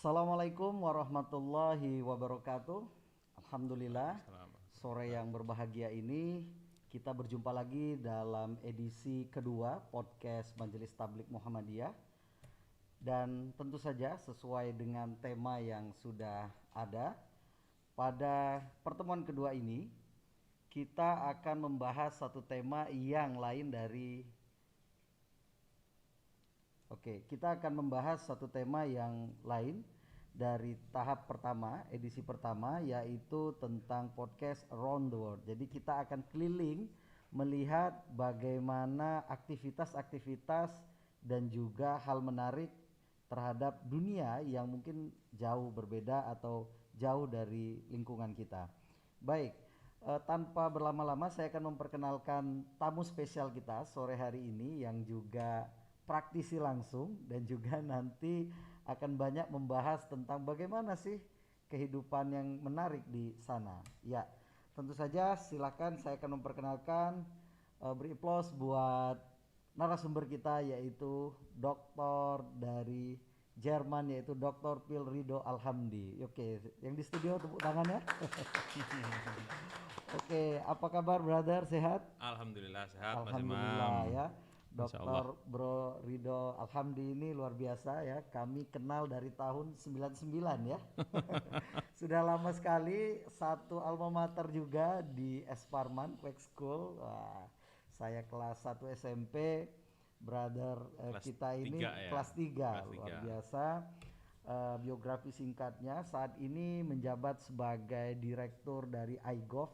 Assalamualaikum warahmatullahi wabarakatuh. Alhamdulillah, sore yang berbahagia ini kita berjumpa lagi dalam edisi kedua podcast Majelis Tablik Muhammadiyah. Dan tentu saja sesuai dengan tema yang sudah ada, pada pertemuan kedua ini kita akan membahas satu tema yang lain dari kita akan membahas satu tema yang lain dari tahap pertama, edisi pertama, yaitu tentang podcast Around the World. Jadi kita akan keliling melihat bagaimana aktivitas-aktivitas dan juga hal menarik terhadap dunia yang mungkin jauh berbeda atau jauh dari lingkungan kita. Baik, tanpa berlama-lama saya akan memperkenalkan tamu spesial kita sore hari ini yang juga praktisi langsung dan juga nanti akan banyak membahas tentang bagaimana sih kehidupan yang menarik di sana. Ya, tentu saja silakan saya akan memperkenalkan, beri applause buat narasumber kita yaitu doktor dari Jerman yaitu Dr. Pil Ridho Alhamdi. Oke, yang di studio tepuk tangannya. Oke, apa kabar brother? Sehat? Alhamdulillah sehat Mas Alhamdulillah Imam. ya. Insya Allah. Dokter Bro Ridho Alhamdi ini luar biasa ya. Kami kenal dari tahun 99 ya. Sudah lama sekali, satu alma mater juga di Esparman Quake School. Wah, saya kelas 1 SMP, brother Kelas kita ini 3 ya? kelas 3, Kelas luar 3. biasa. Biografi singkatnya saat ini menjabat sebagai direktur dari iGov,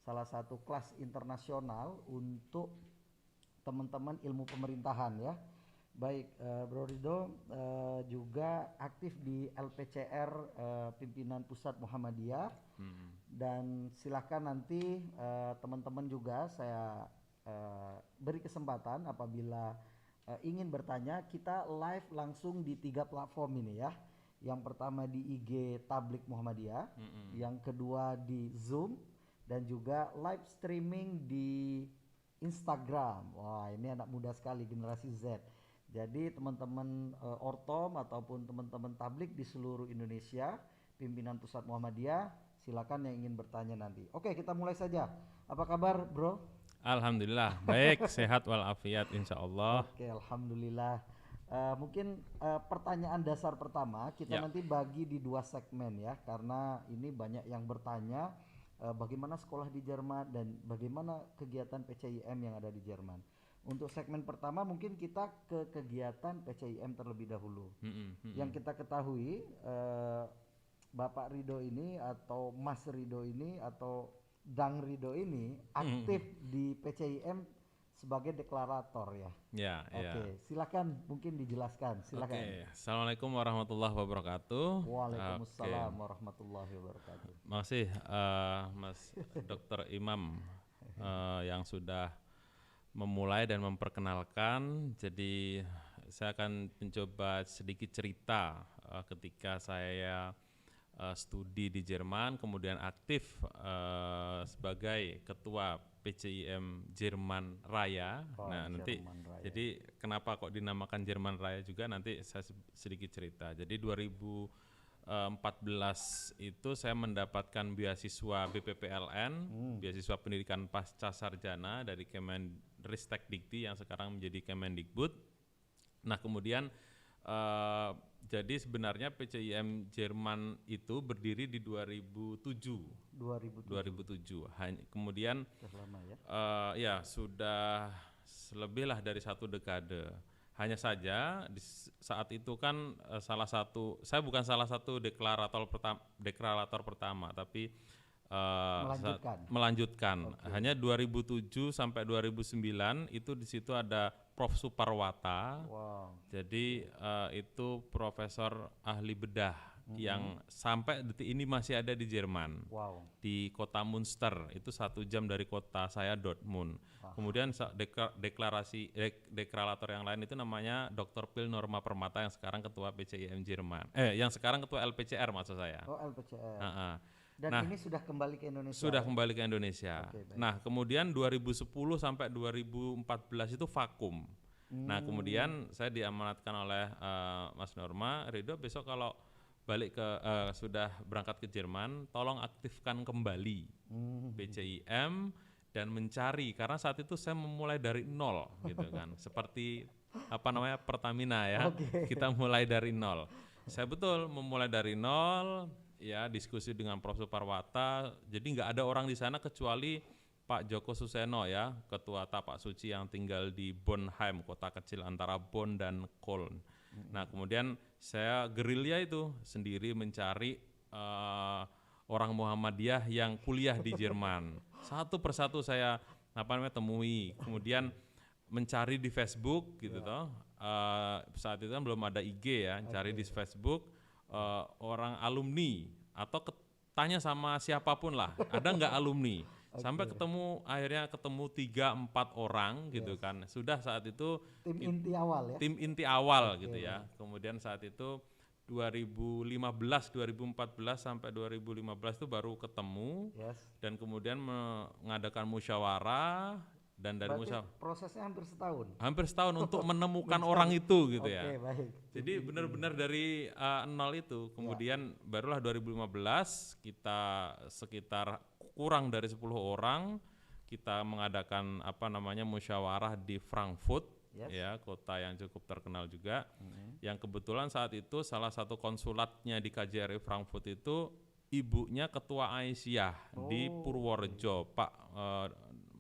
salah satu kelas internasional untuk teman-teman ilmu pemerintahan ya. Baik, Bro Ridho juga aktif di LPCR, pimpinan Pusat Muhammadiyah. Dan silakan nanti teman-teman juga saya beri kesempatan apabila ingin bertanya. Kita live langsung di 3 platform ini ya. Yang pertama di IG Tablik Muhammadiyah, yang kedua di Zoom, dan juga live streaming di Instagram. Wah, ini anak muda sekali, generasi Z. Jadi teman-teman Ortom ataupun teman-teman tablik di seluruh Indonesia, pimpinan Pusat Muhammadiyah, silakan yang ingin bertanya nanti. Oke, kita mulai saja. Apa kabar, Bro? Alhamdulillah baik, sehat walafiat insya Allah. Oke, alhamdulillah. Mungkin pertanyaan dasar pertama kita Ya. nanti bagi di 2 segmen ya, karena ini banyak yang bertanya bagaimana sekolah di Jerman dan bagaimana kegiatan PCIM yang ada di Jerman. Untuk segmen pertama mungkin kita ke kegiatan PCIM terlebih dahulu. Yang kita ketahui Bapak Ridho ini atau Mas Ridho ini atau Dang Ridho ini aktif di PCIM sebagai deklarator ya. Ya, Oke, silakan mungkin dijelaskan. Silakan. Oke, Assalamualaikum warahmatullahi wabarakatuh. Waalaikumsalam warahmatullahi wabarakatuh. Makasih Mas Dr. Imam yang sudah memulai dan memperkenalkan. Jadi saya akan mencoba sedikit cerita ketika saya studi di Jerman, kemudian aktif sebagai ketua PCIM Jerman Raya. Nah, nanti Raya. jadi kenapa kok dinamakan Jerman Raya juga nanti saya sedikit cerita. Jadi 2014 itu saya mendapatkan beasiswa BPPLN, beasiswa pendidikan pasca sarjana dari Kemendikbud yang sekarang menjadi Kemendikbud. Nah, kemudian jadi sebenarnya PCIM Jerman itu berdiri di 2007. Kemudian lama ya. Ya sudah lebih lah dari 1 dekade. Hanya saja di saat itu kan saya bukan salah satu deklarator pertama, tapi melanjutkan. Okay. Hanya 2007 sampai 2009 itu di situ ada Prof Suparwata. Wow. Jadi itu profesor ahli bedah yang sampai detik ini masih ada di Jerman. Wow. Di kota Münster, itu 1 jam dari kota saya Dortmund. Kemudian deklarator yang lain itu namanya Dr. Pil Norma Permata yang sekarang ketua PCIM Jerman. Yang sekarang ketua LPCR maksud saya. Oh, LPCR. Dan ini sudah kembali ke Indonesia. Sudah kembali ke Indonesia. Nah, kemudian 2010 sampai 2014 itu vakum. Nah, kemudian saya diamanatkan oleh Mas Norma, Ridho besok kalau sudah berangkat ke Jerman, tolong aktifkan kembali PCIM dan mencari, karena saat itu saya memulai dari nol gitu kan, seperti Pertamina ya, kita mulai dari nol. Saya betul memulai dari nol, ya diskusi dengan Prof. Suparwata, jadi nggak ada orang di sana kecuali Pak Joko Suseno ya, Ketua Tapak Suci yang tinggal di Bonheim, kota kecil antara Bonn dan Köln. Nah kemudian saya gerilya itu sendiri mencari orang Muhammadiyah yang kuliah di Jerman. Satu persatu saya temui, kemudian mencari di Facebook gitu toh. Saat itu kan belum ada IG ya, cari di Facebook orang alumni atau tanya sama siapapun lah, ada nggak alumni? Sampai akhirnya ketemu 3-4 orang gitu kan. Sudah saat itu tim inti awal ya. Tim inti awal gitu ya. Kemudian saat itu 2014 sampai 2015 itu baru ketemu dan kemudian mengadakan musyawarah. Dan dari prosesnya hampir setahun. Hampir setahun untuk menemukan orang itu gitu ya. Baik. Jadi benar-benar dari nol itu. Kemudian barulah 2015 kita sekitar kurang dari 10 orang kita mengadakan musyawarah di Frankfurt ya, kota yang cukup terkenal juga. Yang kebetulan saat itu salah satu konsulatnya di KJRI Frankfurt itu ibunya Ketua Aisyah di Purworejo, Pak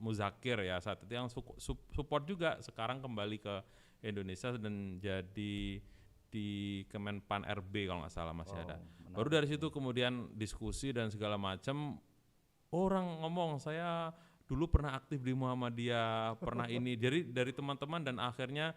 Muzakir ya, saat itu yang support juga, sekarang kembali ke Indonesia dan jadi di Kemenpan RB kalau nggak salah masih ada. Baru dari situ kemudian diskusi dan segala macam, orang ngomong saya dulu pernah aktif di Muhammadiyah, pernah ini, jadi dari teman-teman dan akhirnya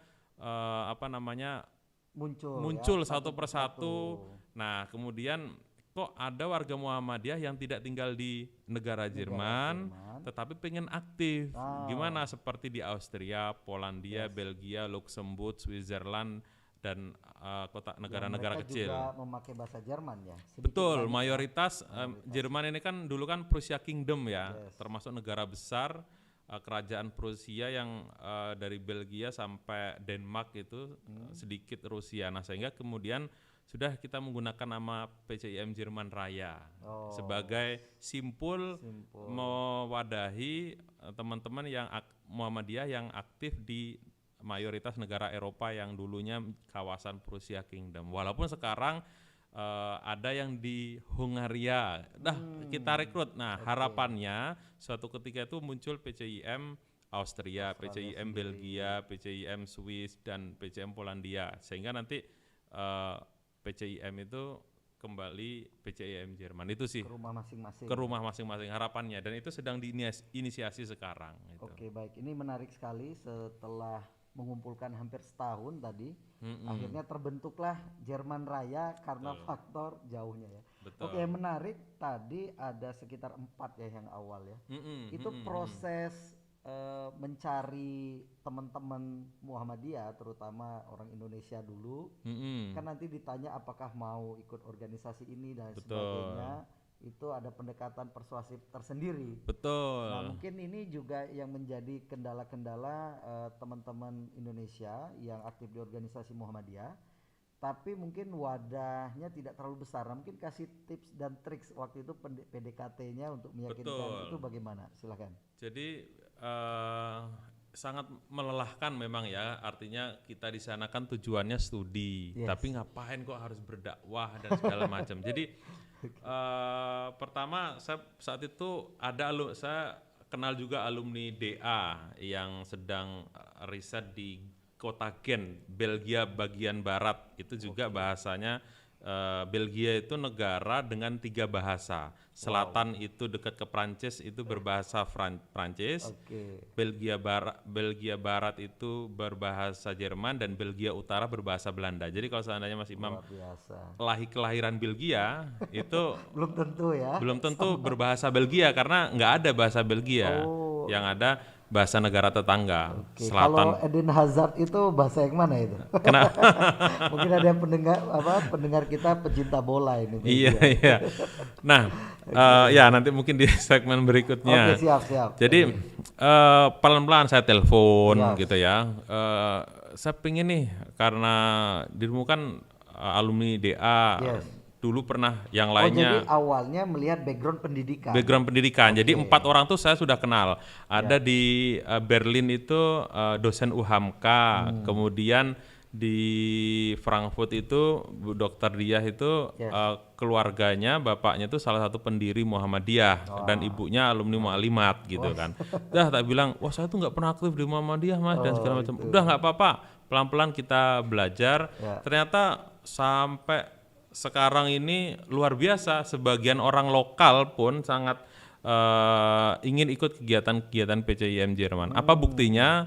muncul satu persatu. Nah kemudian kok ada warga Muhammadiyah yang tidak tinggal di negara Jerman, tetapi pengen aktif. Gimana seperti di Austria, Polandia, Belgia, Luxembourg, Switzerland, dan negara-negara kecil. Juga memakai bahasa Jerman ya? Betul, mayoritas Jerman ini kan dulu kan Prussia Kingdom ya, termasuk negara besar, kerajaan Prusia yang dari Belgia sampai Denmark itu sedikit Rusia. Nah sehingga kemudian sudah kita menggunakan nama PCIM Jerman Raya sebagai simpul mewadahi teman-teman yang Muhammadiyah yang aktif di mayoritas negara Eropa yang dulunya kawasan Prussia Kingdom. Walaupun sekarang ada yang di Hungaria, kita rekrut. Nah harapannya suatu ketika itu muncul PCIM Austria, PCIM Belgia, PCIM Swiss, dan PCIM Polandia, sehingga nanti PCIM itu kembali PCIM Jerman itu sih ke rumah masing-masing harapannya, dan itu sedang diinisiasi sekarang gitu. Oke baik, ini menarik sekali. Setelah mengumpulkan hampir setahun tadi, akhirnya terbentuklah Jerman Raya karena faktor jauhnya ya. Oke, menarik, tadi ada sekitar 4 ya yang awal ya. Itu proses mencari teman-teman Muhammadiyah, terutama orang Indonesia dulu, kan nanti ditanya apakah mau ikut organisasi ini dan sebagainya, itu ada pendekatan persuasif tersendiri. Betul. Nah mungkin ini juga yang menjadi kendala-kendala teman-teman Indonesia yang aktif di organisasi Muhammadiyah, tapi mungkin wadahnya tidak terlalu besar. Nah, mungkin kasih tips dan triks waktu itu PDKT-nya untuk meyakinkan itu bagaimana? Silakan. Jadi sangat melelahkan memang ya, artinya kita di sana kan tujuannya studi, tapi ngapain kok harus berdakwah dan segala macam. Jadi pertama saya saat itu saya kenal juga alumni DA yang sedang riset di kota Gent, Belgia bagian barat. Itu juga bahasanya Belgia itu negara dengan 3 bahasa. Selatan itu dekat ke Prancis itu berbahasa Prancis. Belgia Barat itu berbahasa Jerman, dan Belgia Utara berbahasa Belanda. Jadi kalau seandainya Mas Imam kelahiran Belgia itu belum tentu berbahasa Belgia, karena nggak ada bahasa Belgia. Yang ada bahasa negara tetangga. Selatan. Kalau Eden Hazard itu bahasa yang mana itu? Kenapa? Mungkin ada yang pendengar kita pecinta bola ini. Iya. Nah, ya nanti mungkin di segmen berikutnya. Oke, siap. Jadi pelan-pelan saya telepon gitu ya. Saya pingin nih, karena dirimu kan alumni DA, dulu pernah yang Oh, jadi lainnya awalnya melihat background pendidikan. background pendidikan. Jadi 4 orang tuh saya sudah kenal. Ada di Berlin itu dosen UHAMK, kemudian di Frankfurt itu Bu Dr. Diah itu keluarganya, bapaknya itu salah satu pendiri Muhammadiyah dan ibunya alumni Mu'alimat gitu kan. Dah tak bilang, wah saya tuh nggak pernah aktif di Muhammadiyah mas dan segala macam. Udah nggak apa-apa, pelan-pelan kita belajar. Ternyata sampai sekarang ini luar biasa, sebagian orang lokal pun sangat ingin ikut kegiatan-kegiatan PCIM Jerman. Apa buktinya?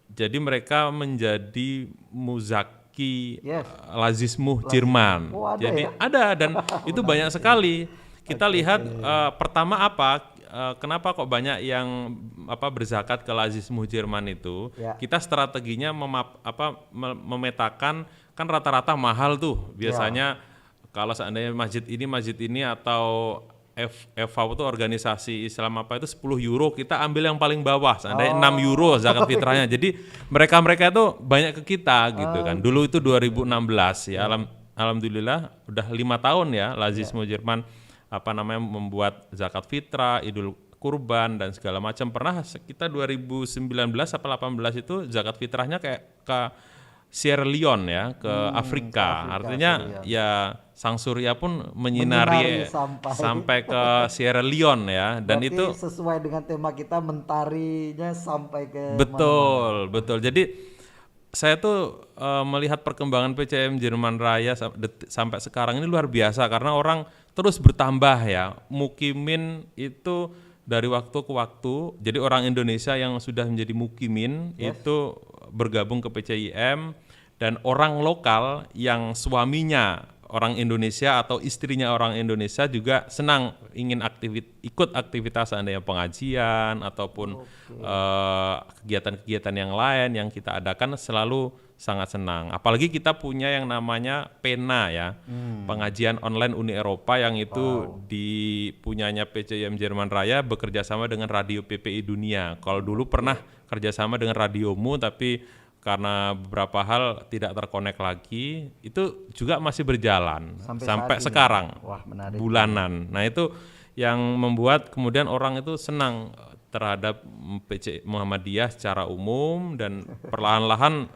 Jadi mereka menjadi muzaki lazismuh Jerman. Jadi ada dan itu banyak sekali. Kita lihat pertama kenapa kok banyak yang berzakat ke lazismuh Jerman itu? Kita strateginya memetakan, kan rata-rata mahal tuh biasanya. Kalau seandainya masjid ini atau FAW itu organisasi Islam itu 10 euro, kita ambil yang paling bawah, seandainya 6 euro zakat fitrahnya. Jadi mereka itu banyak ke kita gitu kan. Dulu itu 2016 ya, alhamdulillah udah 5 tahun ya lazismuh Jerman membuat zakat fitrah, Idul Kurban dan segala macam. Pernah kita 2019 atau 18 itu zakat fitrahnya kayak ke Sierra Leone ya, ke Afrika. Artinya ya Sang Surya pun menyinari sampai ke Sierra Leone ya, dan berarti itu sesuai dengan tema kita, mentarinya sampai ke betul. Jadi saya tuh melihat perkembangan PCIM Jerman Raya sampai sekarang ini luar biasa karena orang terus bertambah ya. Mukimin itu dari waktu ke waktu. Jadi orang Indonesia yang sudah menjadi mukimin itu bergabung ke PCIM, dan orang lokal yang suaminya orang Indonesia atau istrinya orang Indonesia juga senang ingin ikut aktivitas seandainya pengajian ataupun kegiatan-kegiatan yang lain yang kita adakan, selalu sangat senang. Apalagi kita punya yang namanya PENA ya, pengajian online Uni Eropa, yang itu dipunyanya PCIM Jerman Raya bekerja sama dengan Radio PPI Dunia. Kalau dulu pernah kerjasama dengan radiomu, tapi karena beberapa hal tidak terkonek lagi, itu juga masih berjalan sampai sekarang. Wah, menarik. Bulanan. Nah itu yang membuat kemudian orang itu senang terhadap PC Muhammadiyah secara umum, dan perlahan-lahan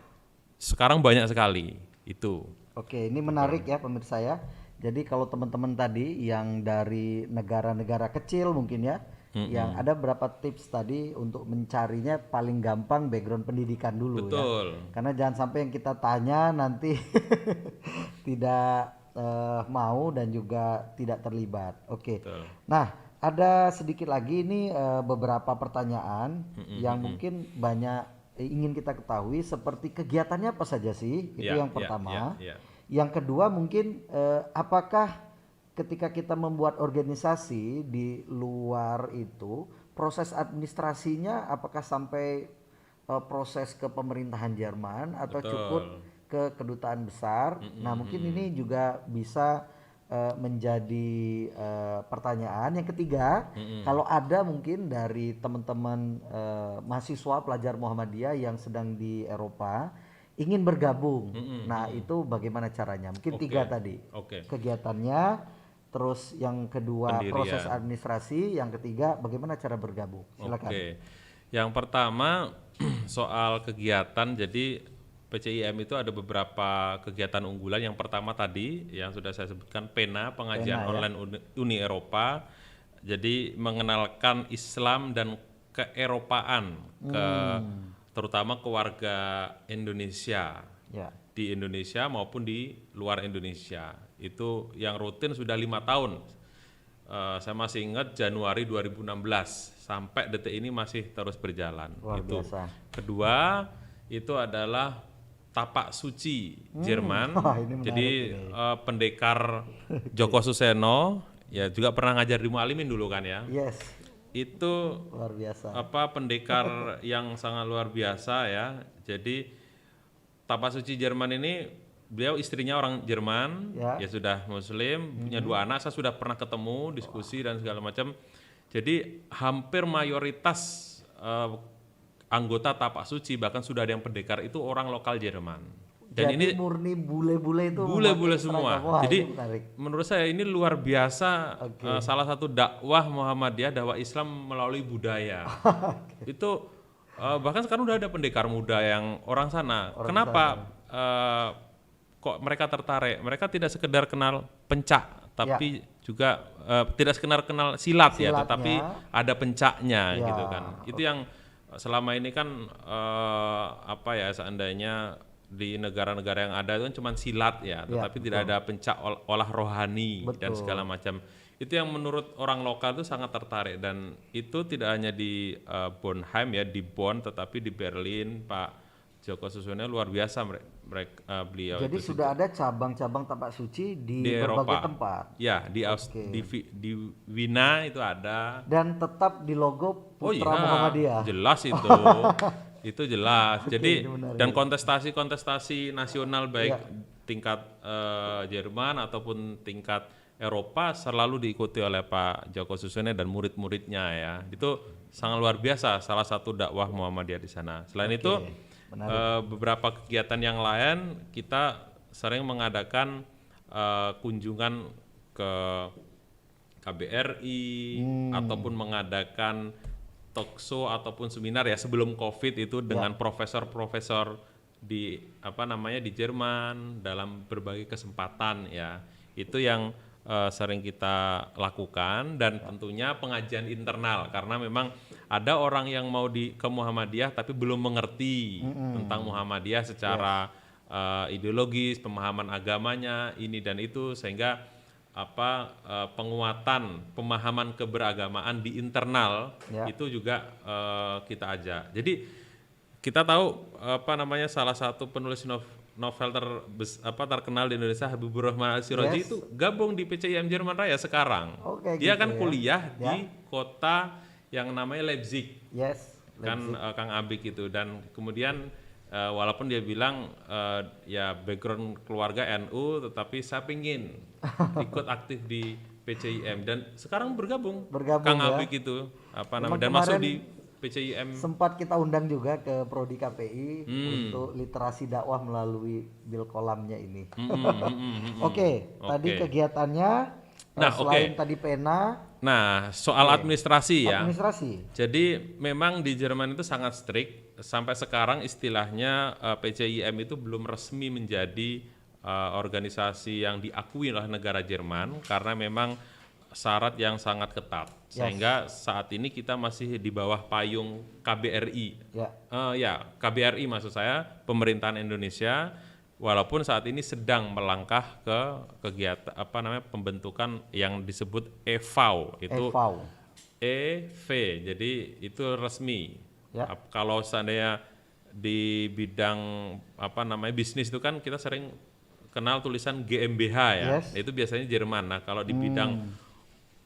sekarang banyak sekali itu. Oke, ini menarik ya pemirsa ya. Jadi kalau teman-teman tadi yang dari negara-negara kecil mungkin ya, yang ada berapa tips tadi untuk mencarinya, paling gampang background pendidikan dulu. Betul. Ya. Karena jangan sampai yang kita tanya nanti tidak mau dan juga tidak terlibat. Oke. Nah, ada sedikit lagi ini beberapa pertanyaan yang mungkin banyak ingin kita ketahui, seperti kegiatannya apa saja sih? Itu yang pertama. Yang kedua mungkin apakah ketika kita membuat organisasi di luar itu, proses administrasinya apakah sampai proses ke pemerintahan Jerman atau cukup ke kedutaan besar? Nah mungkin ini juga bisa menjadi pertanyaan. Yang ketiga, kalau ada mungkin dari teman-teman mahasiswa pelajar Muhammadiyah yang sedang di Eropa ingin bergabung, nah itu bagaimana caranya? Mungkin tiga tadi, kegiatannya, terus yang kedua proses administrasi, yang ketiga bagaimana cara bergabung. Silakan. Yang pertama soal kegiatan, jadi PCIM itu ada beberapa kegiatan unggulan. Yang pertama tadi yang sudah saya sebutkan, PENA, pengajian online Uni Eropa. Jadi mengenalkan Islam dan keeropaan terutama ke warga Indonesia di Indonesia maupun di luar Indonesia. Itu yang rutin sudah 5 tahun. Saya masih ingat Januari 2016 sampai detik ini masih terus berjalan. Itu. Kedua itu adalah Tapak Suci Jerman. Jadi pendekar Joko Suseno ya juga pernah ngajar di Mu'alimin dulu kan ya. Yes. Itu luar biasa. Pendekar yang sangat luar biasa ya. Jadi Tapak Suci Jerman ini, beliau istrinya orang Jerman, ya sudah Muslim, punya 2 anak. Saya sudah pernah ketemu, diskusi dan segala macam. Jadi hampir mayoritas anggota Tapak Suci, bahkan sudah ada yang pendekar, itu orang lokal Jerman. Dan Jadi ini murni bule-bule itu bule-bule memakai semua. seragam. Wah, Jadi itu menarik. menurut saya ini luar biasa, Oke. salah satu dakwah Muhammadiyah, dakwah Islam melalui budaya. Itu bahkan sekarang udah ada pendekar muda yang orang sana. Kenapa kok mereka tertarik? Mereka tidak sekedar kenal pencak, tapi juga tidak sekedar kenal silat ya, tetapi ada pencaknya gitu kan. Itu yang selama ini kan apa ya, seandainya di negara-negara yang ada itu kan cuma silat ya, tetapi tidak ada pencak olah rohani dan segala macam. Itu yang menurut orang lokal itu sangat tertarik, dan itu tidak hanya di Bonheim ya, di Bonn, tetapi di Berlin. Pak Joko Susono luar biasa mereka beliau. Jadi itu sudah ada cabang-cabang tapak suci di berbagai Eropa. tempat. Ya, di Wina itu ada. Dan tetap di logo Putra Muhammadiyah. Jelas itu. Itu jelas. Jadi dan kontestasi nasional baik tingkat Jerman ataupun tingkat Eropa selalu diikuti oleh Pak Joko Susono dan murid-muridnya ya. Itu sangat luar biasa, salah satu dakwah Muhammadiyah di sana. Selain itu beberapa kegiatan yang lain, kita sering mengadakan kunjungan ke KBRI ataupun mengadakan talkshow ataupun seminar ya sebelum COVID itu dengan profesor-profesor di di Jerman dalam berbagai kesempatan ya. Itu yang sering kita lakukan, dan tentunya pengajian internal karena memang ada orang yang mau ke Muhammadiyah tapi belum mengerti tentang Muhammadiyah secara ideologis, pemahaman agamanya ini dan itu, sehingga penguatan pemahaman keberagamaan di internal itu juga kita ajak. Jadi kita tahu salah satu penulis novel terkenal di Indonesia, Habibur Rahman Al-Siraji itu gabung di PCIM Jerman Raya sekarang. Dia kan kuliah di kota yang namanya Leipzig. Kan Kang Abik itu, dan kemudian walaupun dia bilang ya background keluarga NU, tetapi saya pingin ikut aktif di PCIM dan sekarang bergabung Kang Abik itu dan masuk di PCIM. Sempat kita undang juga ke Prodi KPI untuk literasi dakwah melalui bil kolamnya ini. Oke, tadi kegiatannya selain tadi pena. Nah, soal administrasi ya. Administrasi. Jadi memang di Jerman itu sangat strict. Sampai sekarang istilahnya PCIM itu belum resmi menjadi organisasi yang diakui oleh negara Jerman karena memang syarat yang sangat ketat. Sehingga saat ini kita masih di bawah payung KBRI. KBRI maksud saya, pemerintahan Indonesia, walaupun saat ini sedang melangkah ke kegiatan pembentukan yang disebut EVAW. Itu EV. Jadi itu resmi. Kalau seandainya di bidang bisnis itu kan kita sering kenal tulisan GmbH ya. Itu biasanya Jerman. Nah, kalau di bidang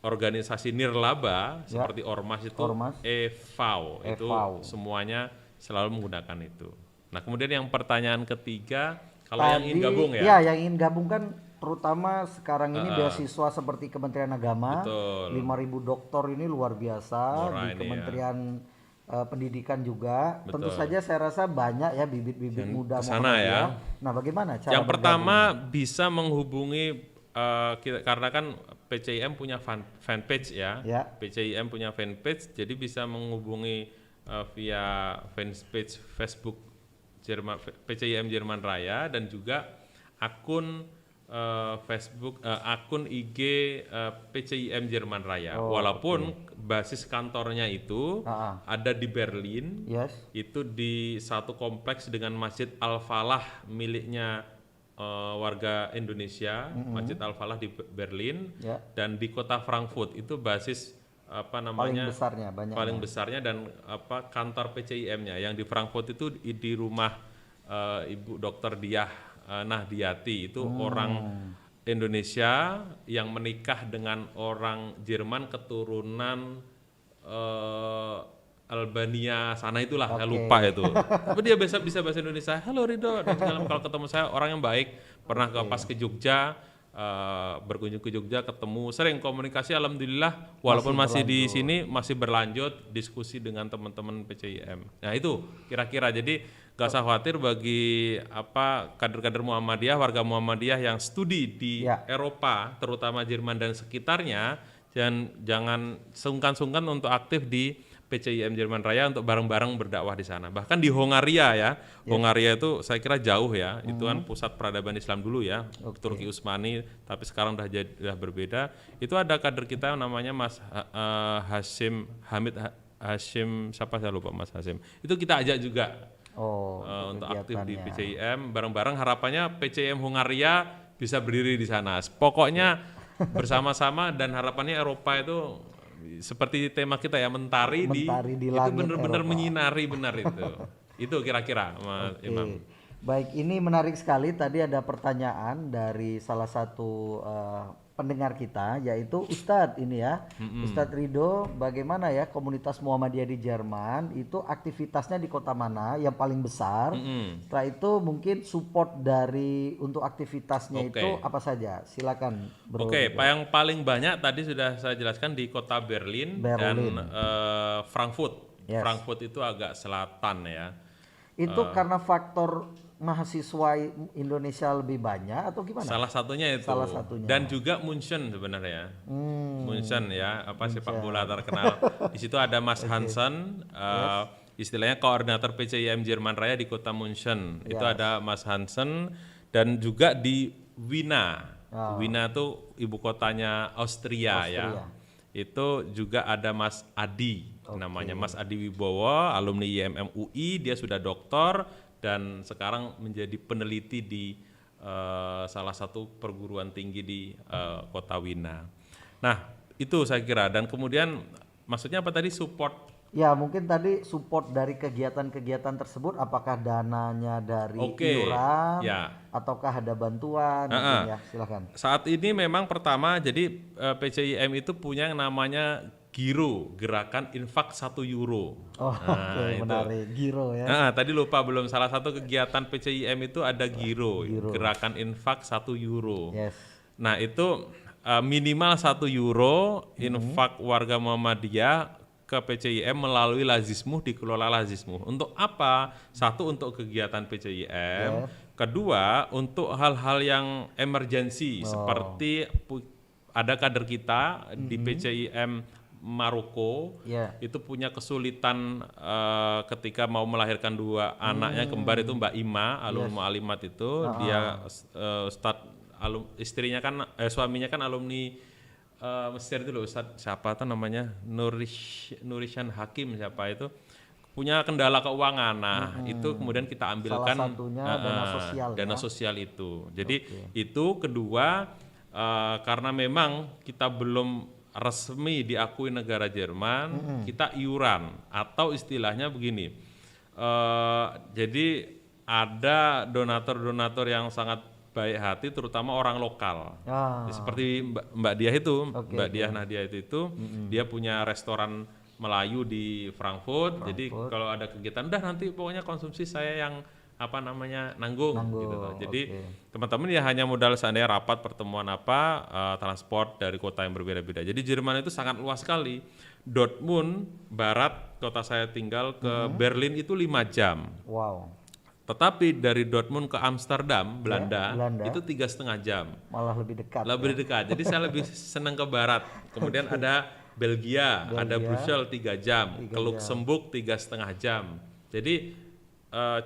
organisasi nirlaba seperti ormas itu EVAW. Itu semuanya selalu menggunakan itu. Nah, kemudian yang pertanyaan ketiga, kalau yang ingin gabung ya. Iya, yang ingin gabung kan terutama sekarang ini beasiswa seperti Kementerian Agama. 5.000 doktor ini luar biasa di Kementerian Pendidikan juga. Tentu saja saya rasa banyak ya bibit-bibit muda Muhammadiyah. Nah, bagaimana cara yang pertama bisa menghubungi karena kan PCIM punya fanpage ya. PCIM punya fanpage, jadi bisa menghubungi via fanpage Facebook PCIM Jerman Raya, dan juga akun Facebook, akun IG PCIM Jerman Raya. Walaupun basis kantornya itu ada di Berlin, itu di satu kompleks dengan Masjid Al-Falah miliknya warga Indonesia, Masjid Al-Falah di Berlin, dan di kota Frankfurt itu basis paling besarnya dan kantor PCIM-nya. Yang di Frankfurt itu di rumah Ibu Dr. Diah Nahdiyati, itu orang Indonesia yang menikah dengan orang Jerman keturunan Albania sana itulah, saya lupa itu. Tapi dia bisa bahasa Indonesia. Halo Ridho, dan kalau ketemu saya orang yang baik. Pernah pas ke Jogja berkunjung ke Jogja, ketemu, sering komunikasi, alhamdulillah walaupun masih di sini masih berlanjut diskusi dengan teman-teman PCIM. Nah itu kira-kira, jadi gak usah khawatir bagi kader-kader Muhammadiyah, warga Muhammadiyah yang studi di Eropa, terutama Jerman dan sekitarnya, dan jangan sungkan-sungkan untuk aktif di PCIM Jerman Raya untuk bareng-bareng berdakwah di sana. Bahkan di Hongaria ya, Hongaria itu saya kira jauh ya, itu kan pusat peradaban Islam dulu ya, Turki Utsmani, tapi sekarang udah berbeda. Itu ada kader kita yang namanya Mas Hashim, siapa saya lupa Mas Hashim. Itu kita ajak juga untuk aktif di PCIM, bareng-bareng harapannya PCIM Hongaria bisa berdiri di sana. Pokoknya bersama-sama, dan harapannya Eropa itu seperti tema kita ya, mentari di itu benar-benar menyinari benar itu. Itu kira-kira Mas Imam. Baik, ini menarik sekali. Tadi ada pertanyaan dari salah satu pendengar kita, yaitu Ustadz ini ya, Ustadz Ridho, bagaimana ya komunitas Muhammadiyah di Jerman itu aktivitasnya di kota mana yang paling besar? Setelah itu mungkin support untuk aktivitasnya itu apa saja? Silakan Bro. Yang paling banyak tadi sudah saya jelaskan di kota Berlin. Dan Frankfurt. Frankfurt itu agak selatan ya. Itu karena faktor mahasiswa Indonesia lebih banyak atau gimana? Salah satunya itu. Dan juga München sebenarnya. München ya, sepak bola terkenal. Di situ ada Mas Hansen, istilahnya koordinator PCIM Jerman Raya di kota München. Itu ada Mas Hansen, dan juga di Wina. Wina itu ibu kotanya Austria ya. Itu juga ada Mas Adi, namanya Mas Adi Wibowo, alumni IMM UI, dia sudah doktor dan sekarang menjadi peneliti di salah satu perguruan tinggi di kota Wina. Nah itu saya kira, dan kemudian maksudnya apa tadi, support? Ya mungkin tadi support dari kegiatan-kegiatan tersebut, apakah dananya dari iuran ataukah ada bantuan? Mungkin ya, silakan. Saat ini memang pertama, jadi PCIM itu punya yang namanya Giro, gerakan infak 1 euro. Menarik, Giro ya. Tadi lupa belum, salah satu kegiatan PCIM itu ada Giro. Gerakan infak 1 euro. Nah itu minimal 1 euro infak warga Muhammadiyah ke PCIM melalui Lazismuh, dikelola Lazismuh. Untuk apa? Satu, untuk kegiatan PCIM. Kedua, untuk hal-hal yang emergensi, seperti ada kader kita di PCIM Maroko, itu punya kesulitan ketika mau melahirkan 2 anaknya kembar, itu Mbak Ima, alumni Alimat itu, dia istrinya kan, suaminya kan alumni Mesir itu loh, Ustaz, siapa tuh namanya, Nurishan Hakim, siapa itu, punya kendala keuangan. Nah itu kemudian kita ambilkan salah satunya dana sosial itu. Jadi itu kedua, karena memang kita belum resmi diakui negara Jerman, kita iuran, atau istilahnya begini, jadi ada donatur-donatur yang sangat baik hati, terutama orang lokal. Seperti Mbak Diah itu, Mbak Diah Nadia itu, dia punya restoran Melayu di Frankfurt. Jadi kalau ada kegiatan, udah nanti pokoknya konsumsi saya yang nanggung gitu loh. Jadi teman-teman ya hanya modal seandainya rapat, pertemuan transport dari kota yang berbeda-beda. Jadi Jerman itu sangat luas sekali. Dortmund barat, kota saya tinggal, ke Berlin itu 5 jam. Tetapi dari Dortmund ke Amsterdam, Belanda itu 3,5 jam. Malah lebih dekat. Jadi saya lebih senang ke barat. Kemudian ada Belgia, ada Brussels 3 jam, ke Luxembourg 3,5 jam. Jadi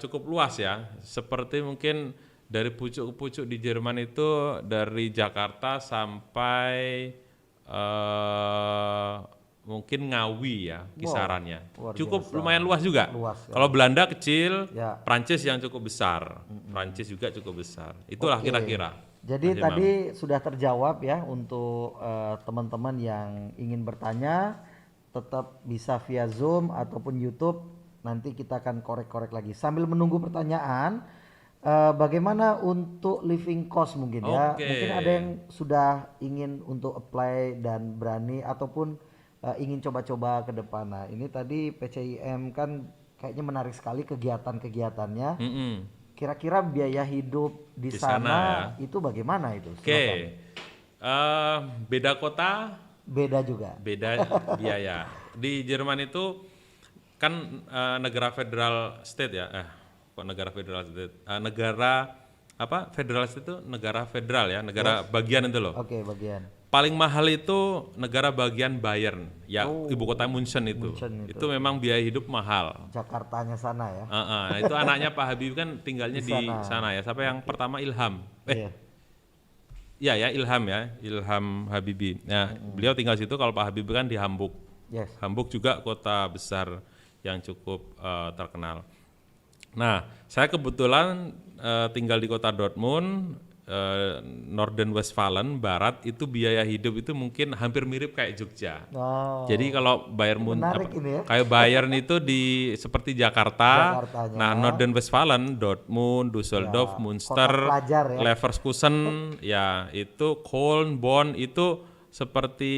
cukup luas ya. Seperti mungkin dari pucuk ke pucuk di Jerman itu, dari Jakarta sampai mungkin Ngawi ya kisarannya. Cukup lumayan luas juga. Kalau Belanda kecil, Prancis yang cukup besar. Prancis juga cukup besar. Itulah kira-kira. Jadi tadi sudah terjawab ya untuk teman-teman yang ingin bertanya, tetap bisa via Zoom ataupun YouTube. Nanti kita akan korek-korek lagi. Sambil menunggu pertanyaan, bagaimana untuk living cost mungkin ya? Mungkin ada yang sudah ingin untuk apply dan berani, ataupun ingin coba-coba ke depan. Nah ini tadi PCIM kan kayaknya menarik sekali kegiatan-kegiatannya. kira-kira biaya hidup di Di sana sana itu bagaimana itu? Oke, Silakan. beda kota, Beda juga. beda biaya. Di Jerman itu kan negara federal state ya, kok negara federal state? Negara apa? Federal state itu negara federal ya, negara bagian itu loh. Oke, bagian. Paling mahal itu negara bagian Bayern, ya ibu kota München itu. München itu. Itu memang biaya hidup mahal. Jakartanya sana ya. Nah, itu anaknya Pak Habibie kan tinggalnya Di di sana. sana ya. Siapa yang pertama Ilham? Iya. Iya ya Ilham Habibie. Nah, beliau tinggal situ. Kalau Pak Habibie kan di Hamburg. Yes. Hamburg juga kota besar yang cukup terkenal. Nah, saya kebetulan tinggal di kota Dortmund, Norden Westfalen, Barat. Itu biaya hidup itu mungkin hampir mirip kayak Jogja. Oh. Jadi kalau Menarik ini ya. kayak Bayern itu seperti Jakarta. Jakartanya. Nah, Norden Westfalen, Dortmund, Düsseldorf, Münster, kota pelajar ya. Leverkusen, ya itu Köln, Bonn itu seperti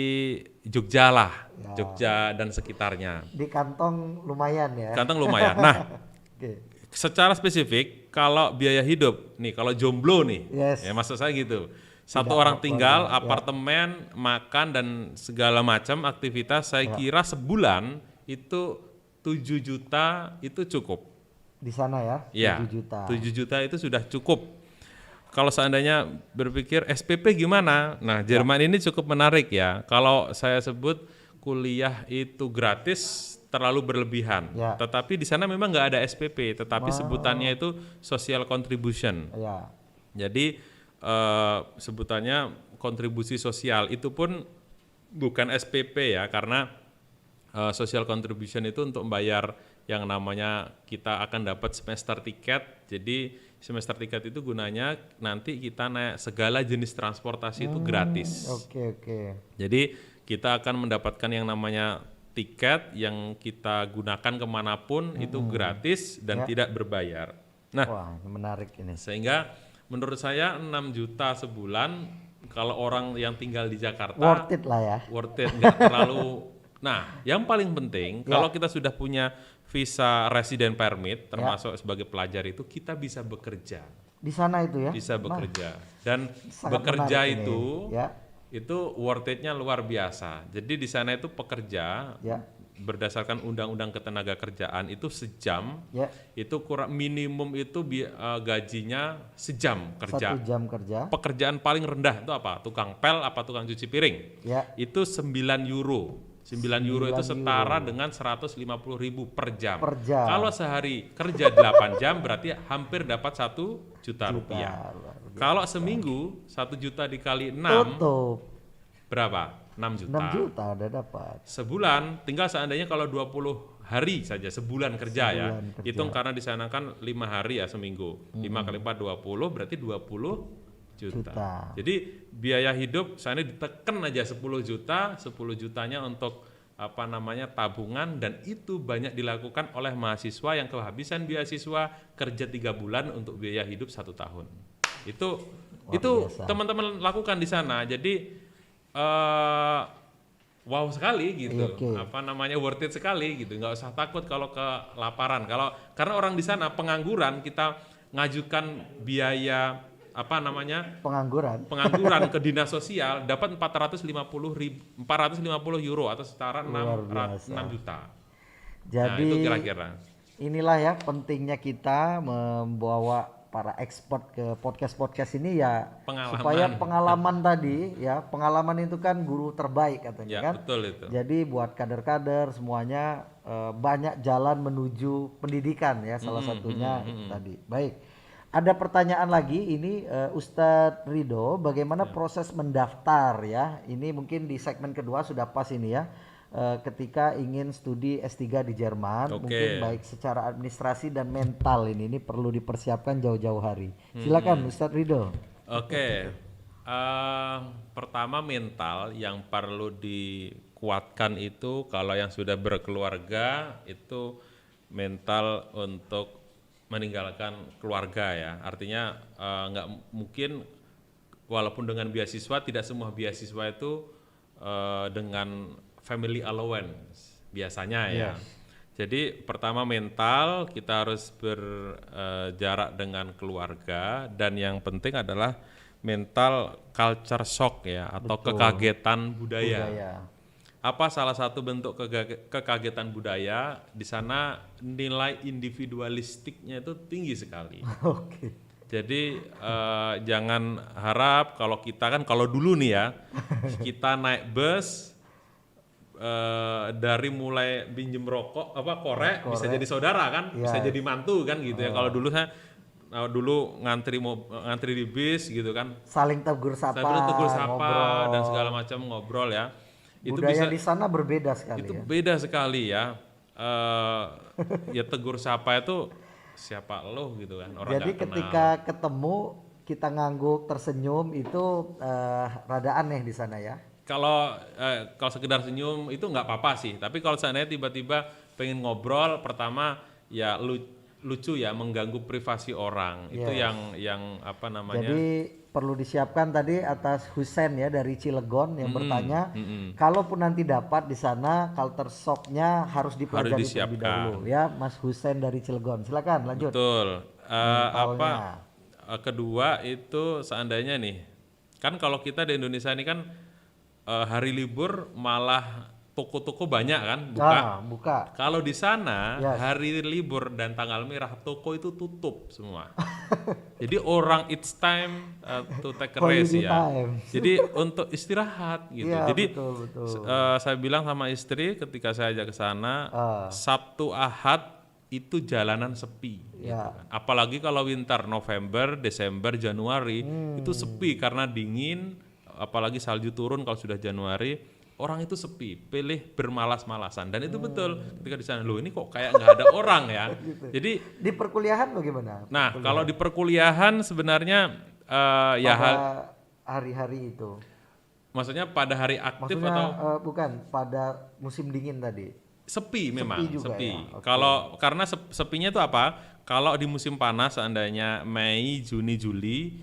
Jogja lah, Jogja dan sekitarnya. Di kantong lumayan ya. Kantong lumayan. Nah, Oke. secara spesifik kalau biaya hidup nih, kalau jomblo nih, Yes. ya maksud saya gitu. Satu orang tinggal, apartemen, makan dan segala macam aktivitas, saya kira sebulan itu 7 juta itu cukup. Di sana ya, Ya, 7 juta. 7 juta itu sudah cukup. Kalau seandainya berpikir SPP gimana? Nah, Jerman ini cukup menarik ya. Kalau saya sebut kuliah itu gratis terlalu berlebihan. Ya. Tetapi di sana memang nggak ada SPP, tetapi sebutannya itu social contribution. Ya. Jadi sebutannya kontribusi sosial, itu pun bukan SPP ya, karena social contribution itu untuk membayar yang namanya kita akan dapat semester tiket. Jadi semester tiket itu gunanya nanti kita naik segala jenis transportasi itu gratis. Oke. Jadi kita akan mendapatkan yang namanya tiket yang kita gunakan kemanapun itu gratis dan tidak berbayar. Nah, Wah, menarik ini. sehingga menurut saya 6 juta sebulan kalau orang yang tinggal di Jakarta Worth it lah ya. worth it, nggak terlalu. Nah, yang paling penting kalau kita sudah punya visa resident permit termasuk sebagai pelajar itu kita bisa bekerja. Di sana itu ya. Bisa bekerja. Dan sangat bekerja menarik ini. itu Ya. itu worth it-nya luar biasa. Jadi di sana itu pekerja berdasarkan undang-undang ketenaga kerjaan itu sejam itu kurang minimum itu gajinya sejam kerja. 1 jam kerja. Pekerjaan paling rendah itu apa? Tukang pel apa tukang cuci piring? Ya. Itu 9 euro. 9 euro itu setara dengan 150.000 per jam. Kalau sehari kerja 8 jam berarti hampir dapat 1 juta rupiah. Kalau seminggu 1 juta dikali 6 Tutup. berapa? 6 juta. 6 juta udah dapat. Sebulan tinggal seandainya kalau 20 hari saja sebulan kerja ya. Hitung karena di sana kan 5 hari ya seminggu. 5 kali 4 20 berarti 20 juta. Jadi biaya hidup sana ditekan aja 10 juta, 10 jutanya untuk apa namanya tabungan, dan itu banyak dilakukan oleh mahasiswa yang kehabisan beasiswa kerja 3 bulan untuk biaya hidup 1 tahun. Itu teman-teman lakukan di sana. Jadi wow sekali gitu, apa namanya worth it sekali gitu, nggak usah takut kalau kelaparan. Karena orang di sana pengangguran, kita ngajukan biaya apa namanya pengangguran ke dinas sosial dapat 450 euro atau setara 6 juta. Jadi nah, itu kira-kira. Inilah ya pentingnya kita membawa para ekspor ke podcast ini ya, supaya pengalaman tadi ya, pengalaman itu kan guru terbaik katanya kan. Betul itu. Jadi buat kader-kader semuanya banyak jalan menuju pendidikan ya, salah satunya itu tadi. Baik, ada pertanyaan lagi ini Ustadz Ridho, bagaimana proses mendaftar ya? Ini mungkin di segmen kedua sudah pas ini ya. Ketika ingin studi S3 di Jerman, mungkin baik secara administrasi dan mental ini perlu dipersiapkan jauh-jauh hari. Silakan Ustadz Ridho. Pertama mental yang perlu dikuatkan itu kalau yang sudah berkeluarga itu mental untuk meninggalkan keluarga ya. Artinya nggak mungkin walaupun dengan beasiswa, tidak semua beasiswa itu dengan family allowance biasanya ya. Jadi pertama mental, kita harus berjarak dengan keluarga, dan yang penting adalah mental culture shock ya, atau Betul. kekagetan budaya. Budaya. Apa salah satu bentuk kekagetan budaya? Di sana nilai individualistiknya itu tinggi sekali. Oke. Jadi jangan harap kalau kita kan, kalau dulu nih ya, kita naik bus dari mulai pinjem rokok korek bisa jadi saudara kan, bisa jadi mantu kan gitu ya. Kalau dulu saya ngantri di bis gitu kan, Saling tegur sapa, ngobrol. dan segala macam ngobrol ya. Itu Budaya bisa, di sana berbeda sekali itu ya. beda sekali ya. Ya tegur sapa itu siapa lo gitu kan, orang Jadi nggak ketika kenal. ketemu kita ngangguk tersenyum itu rada aneh di sana ya. Kalau sekedar senyum itu nggak apa-apa sih, tapi kalau seandainya tiba-tiba pengen ngobrol, pertama ya lucu ya, mengganggu privasi orang. Itu yang apa namanya? Jadi perlu disiapkan tadi atas Husen ya dari Cilegon yang bertanya, kalaupun nanti dapat di sana culture shocknya harus dipelajari terlebih dahulu ya, Mas Husen dari Cilegon. Silakan lanjut. Betul. Kedua itu seandainya nih, kan kalau kita di Indonesia ini kan hari libur malah toko-toko banyak kan buka. Kalau di sana hari libur dan tanggal merah toko itu tutup semua. Jadi orang it's time to take a rest ya. Jadi untuk istirahat gitu. Jadi betul. Saya bilang sama istri ketika saya ajak ke sana, Sabtu Ahad itu jalanan sepi. Gitu kan. Apalagi kalau winter, November, Desember, Januari itu sepi karena dingin. Apalagi salju turun kalau sudah Januari, orang itu sepi, pilih bermalas-malasan. Dan itu betul, ketika di sana, loh ini kok kayak nggak ada orang ya. Gitu. Jadi di perkuliahan bagaimana? Nah, kalau di perkuliahan sebenarnya hari-hari itu. Maksudnya pada hari aktif atau bukan, pada musim dingin tadi. Sepi memang, sepi. Ya? Kalau karena sepinya itu apa? Kalau di musim panas seandainya Mei, Juni, Juli,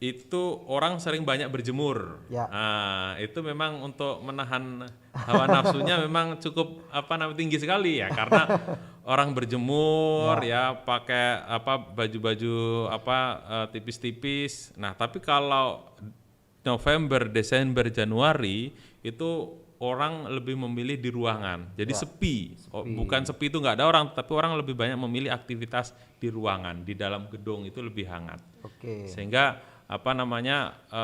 itu orang sering banyak berjemur. Nah, itu memang untuk menahan hawa nafsunya memang cukup tinggi sekali ya, karena orang berjemur ya pakai baju-baju tipis-tipis. Nah, tapi kalau November, Desember, Januari itu orang lebih memilih di ruangan. Jadi sepi. Bukan sepi itu nggak ada orang, tapi orang lebih banyak memilih aktivitas di ruangan, di dalam gedung itu lebih hangat. Sehingga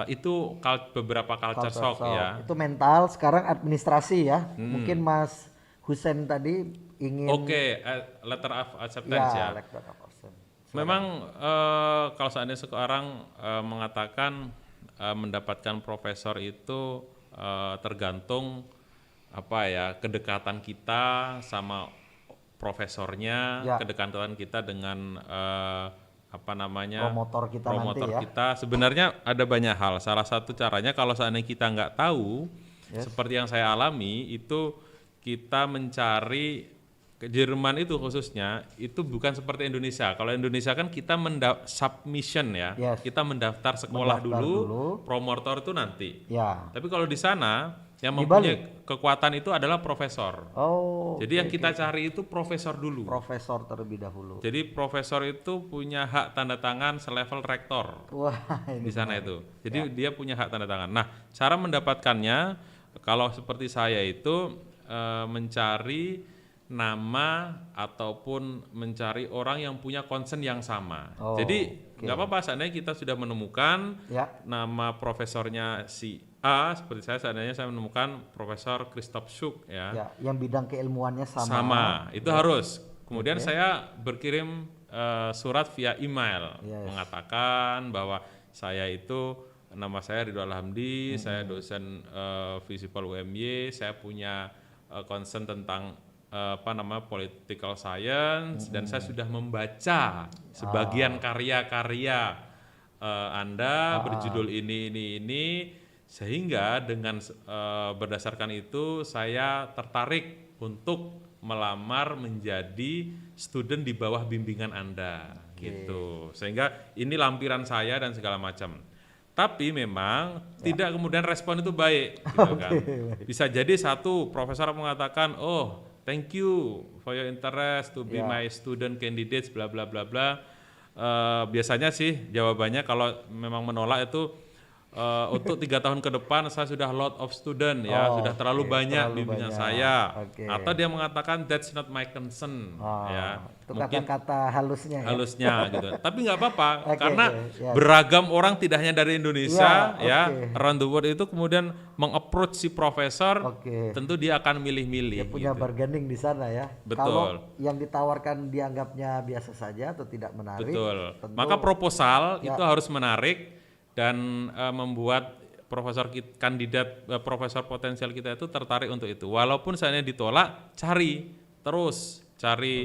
itu beberapa culture shock ya. Itu mental, sekarang administrasi ya. Mungkin Mas Husen tadi ingin letter of acceptance ya. Letter of acceptance. Memang kalau seandainya sekarang mengatakan mendapatkan profesor itu tergantung kedekatan kita sama profesornya, kedekatan kita dengan promotor kita. Sebenarnya ada banyak hal. Salah satu caranya kalau seandainya kita nggak tahu, seperti yang saya alami, itu kita mencari ke Jerman itu khususnya itu bukan seperti Indonesia. Kalau Indonesia kan kita submission ya, kita mendaftar sekolah dulu, promotor itu nanti. Tapi kalau di sana yang mempunyai kekuatan itu adalah profesor. Jadi yang kita cari itu profesor dulu. Profesor terlebih dahulu. Jadi profesor itu punya hak tanda tangan selevel rektor. Di sana itu. Jadi dia punya hak tanda tangan. Nah, cara mendapatkannya kalau seperti saya itu mencari nama ataupun mencari orang yang punya concern yang sama. Jadi nggak apa-apa seandainya kita sudah menemukan nama profesornya si A, seperti seandainya saya menemukan Profesor Christoph Schuck ya. Yang bidang keilmuannya sama. Sama, itu harus. Kemudian saya berkirim surat via email mengatakan bahwa saya itu, nama saya Ridwan Alhamdi, saya dosen Visipol UMY, saya punya concern tentang political science, dan saya sudah membaca sebagian karya-karya Anda berjudul ini, sehingga dengan berdasarkan itu saya tertarik untuk melamar menjadi student di bawah bimbingan Anda gitu. Sehingga ini lampiran saya dan segala macam. Tapi memang tidak kemudian respon itu baik gitu kan. Bisa jadi satu profesor mengatakan, thank you for your interest to be Ya. my student candidates bla bla bla bla. Biasanya sih jawabannya kalau memang menolak itu untuk 3 tahun ke depan saya sudah lot of student ya, Oh, sudah terlalu oke, banyak terlalu bimbingan banyak. saya. Oke. Atau dia mengatakan that's not my concern ya. Itu Mungkin kata-kata halusnya ya. halusnya gitu. Tapi nggak apa-apa Oke, karena oke, yes. beragam orang tidak hanya dari Indonesia Iya, ya, oke. around the world itu kemudian mengapproach si profesor, Oke. tentu dia akan milih-milih Dia punya gitu. bargaining di sana ya. Betul. Kalau yang ditawarkan dianggapnya biasa saja atau tidak menarik. Betul. tentu- Maka proposal Ya. itu harus menarik dan membuat kandidat profesor potensial kita itu tertarik untuk itu. Walaupun seandainya ditolak, cari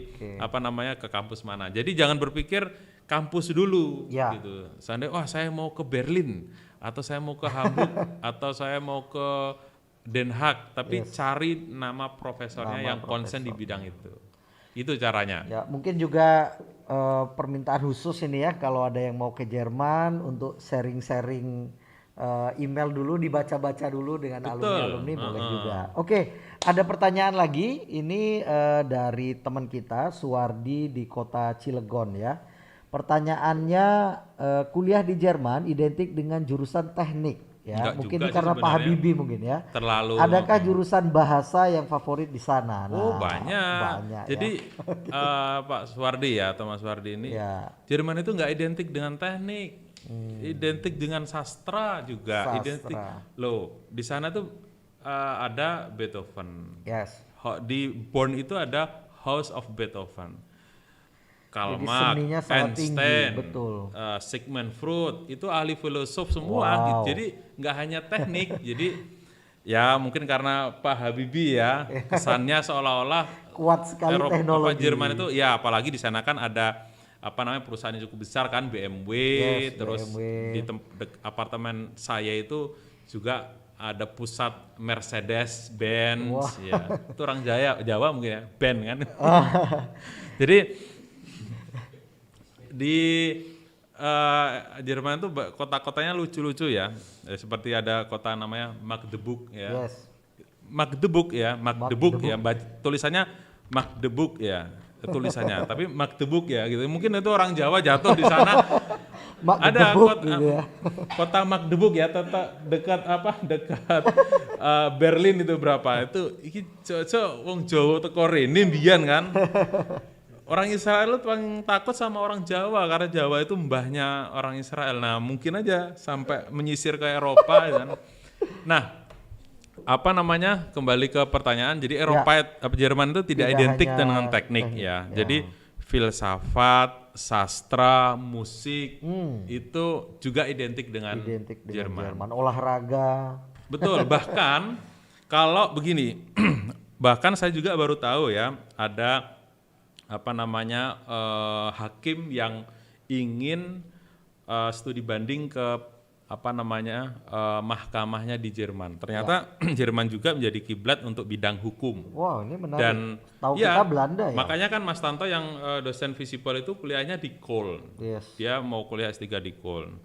Oke. apa namanya ke kampus mana. Jadi jangan berpikir kampus dulu Ya. gitu. Seandainya wah saya mau ke Berlin atau saya mau ke Hamburg atau saya mau ke Den Haag, tapi Yes. cari nama profesornya Nama yang konsen di profesornya. bidang itu. Itu caranya. Ya, mungkin juga permintaan khusus ini ya kalau ada yang mau ke Jerman untuk sharing-sharing email dulu dibaca-baca dulu dengan Betul. alumni boleh juga. Oke, ada pertanyaan lagi ini dari teman kita Suwardi di kota Cilegon ya. Pertanyaannya kuliah di Jerman identik dengan jurusan teknik ya. Enggak Mungkin juga ini sih karena Pak sebenarnya. Habibie mungkin ya. Terlalu Adakah jurusan bahasa yang favorit di sana? Oh Nah, banyak. banyak Jadi Pak Suwardi ya, Thomas Suwardi ini, ya. Jerman itu nggak identik dengan teknik, identik dengan sastra juga, Sastra. identik. Loh, di sana tuh ada Beethoven. Yes. Di Bonn itu ada House of Beethoven. Karl Jadi Marx, seninya sangat tinggi, Einstein, betul. Sigmund Freud, itu ahli filosof semua. Wow. Gitu. Jadi nggak hanya teknik, jadi ya mungkin karena Pak Habibie ya kesannya seolah-olah Kuat sekali teknologi. Jerman itu ya apalagi di sana kan ada apa namanya perusahaan yang cukup besar kan BMW, Yes, terus BMW. di apartemen saya itu juga ada pusat Mercedes Benz Wah. ya. Itu orang Jawa mungkin ya, Ben kan. Jadi di Jerman itu kota-kotanya lucu-lucu ya. Seperti ada kota namanya Magdeburg ya. Yes. Magdeburg ya, tulisannya Magdeburg ya, tulisannya. Tapi Magdeburg ya gitu. Mungkin itu orang Jawa jatuh di sana. Ada Magdeburg kota, gitu ya. kota Magdeburg ya, dekat Berlin itu berapa? Itu iki cocok wong Jawa teko rene mbiyen kan. Orang Israel itu paling takut sama orang Jawa karena Jawa itu mbahnya orang Israel. Nah, mungkin aja sampai menyisir ke Eropa kan. Nah, apa namanya? Kembali ke pertanyaan. Jadi Jerman itu tidak identik hanya dengan teknik teknik, ya. ya. Jadi filsafat, sastra, musik itu juga identik dengan Jerman. Olahraga. Betul, bahkan kalau begini, bahkan saya juga baru tahu ya, ada apa namanya hakim yang ingin studi banding ke apa namanya mahkamahnya di Jerman. Ternyata Jerman juga menjadi kiblat untuk bidang hukum. Wow, ini menarik. Dan tahu ya, kita Belanda ya. makanya kan Mas Tanto yang dosen Visipol itu kuliahnya di Köln. Yes. Dia mau kuliah S3 di Köln.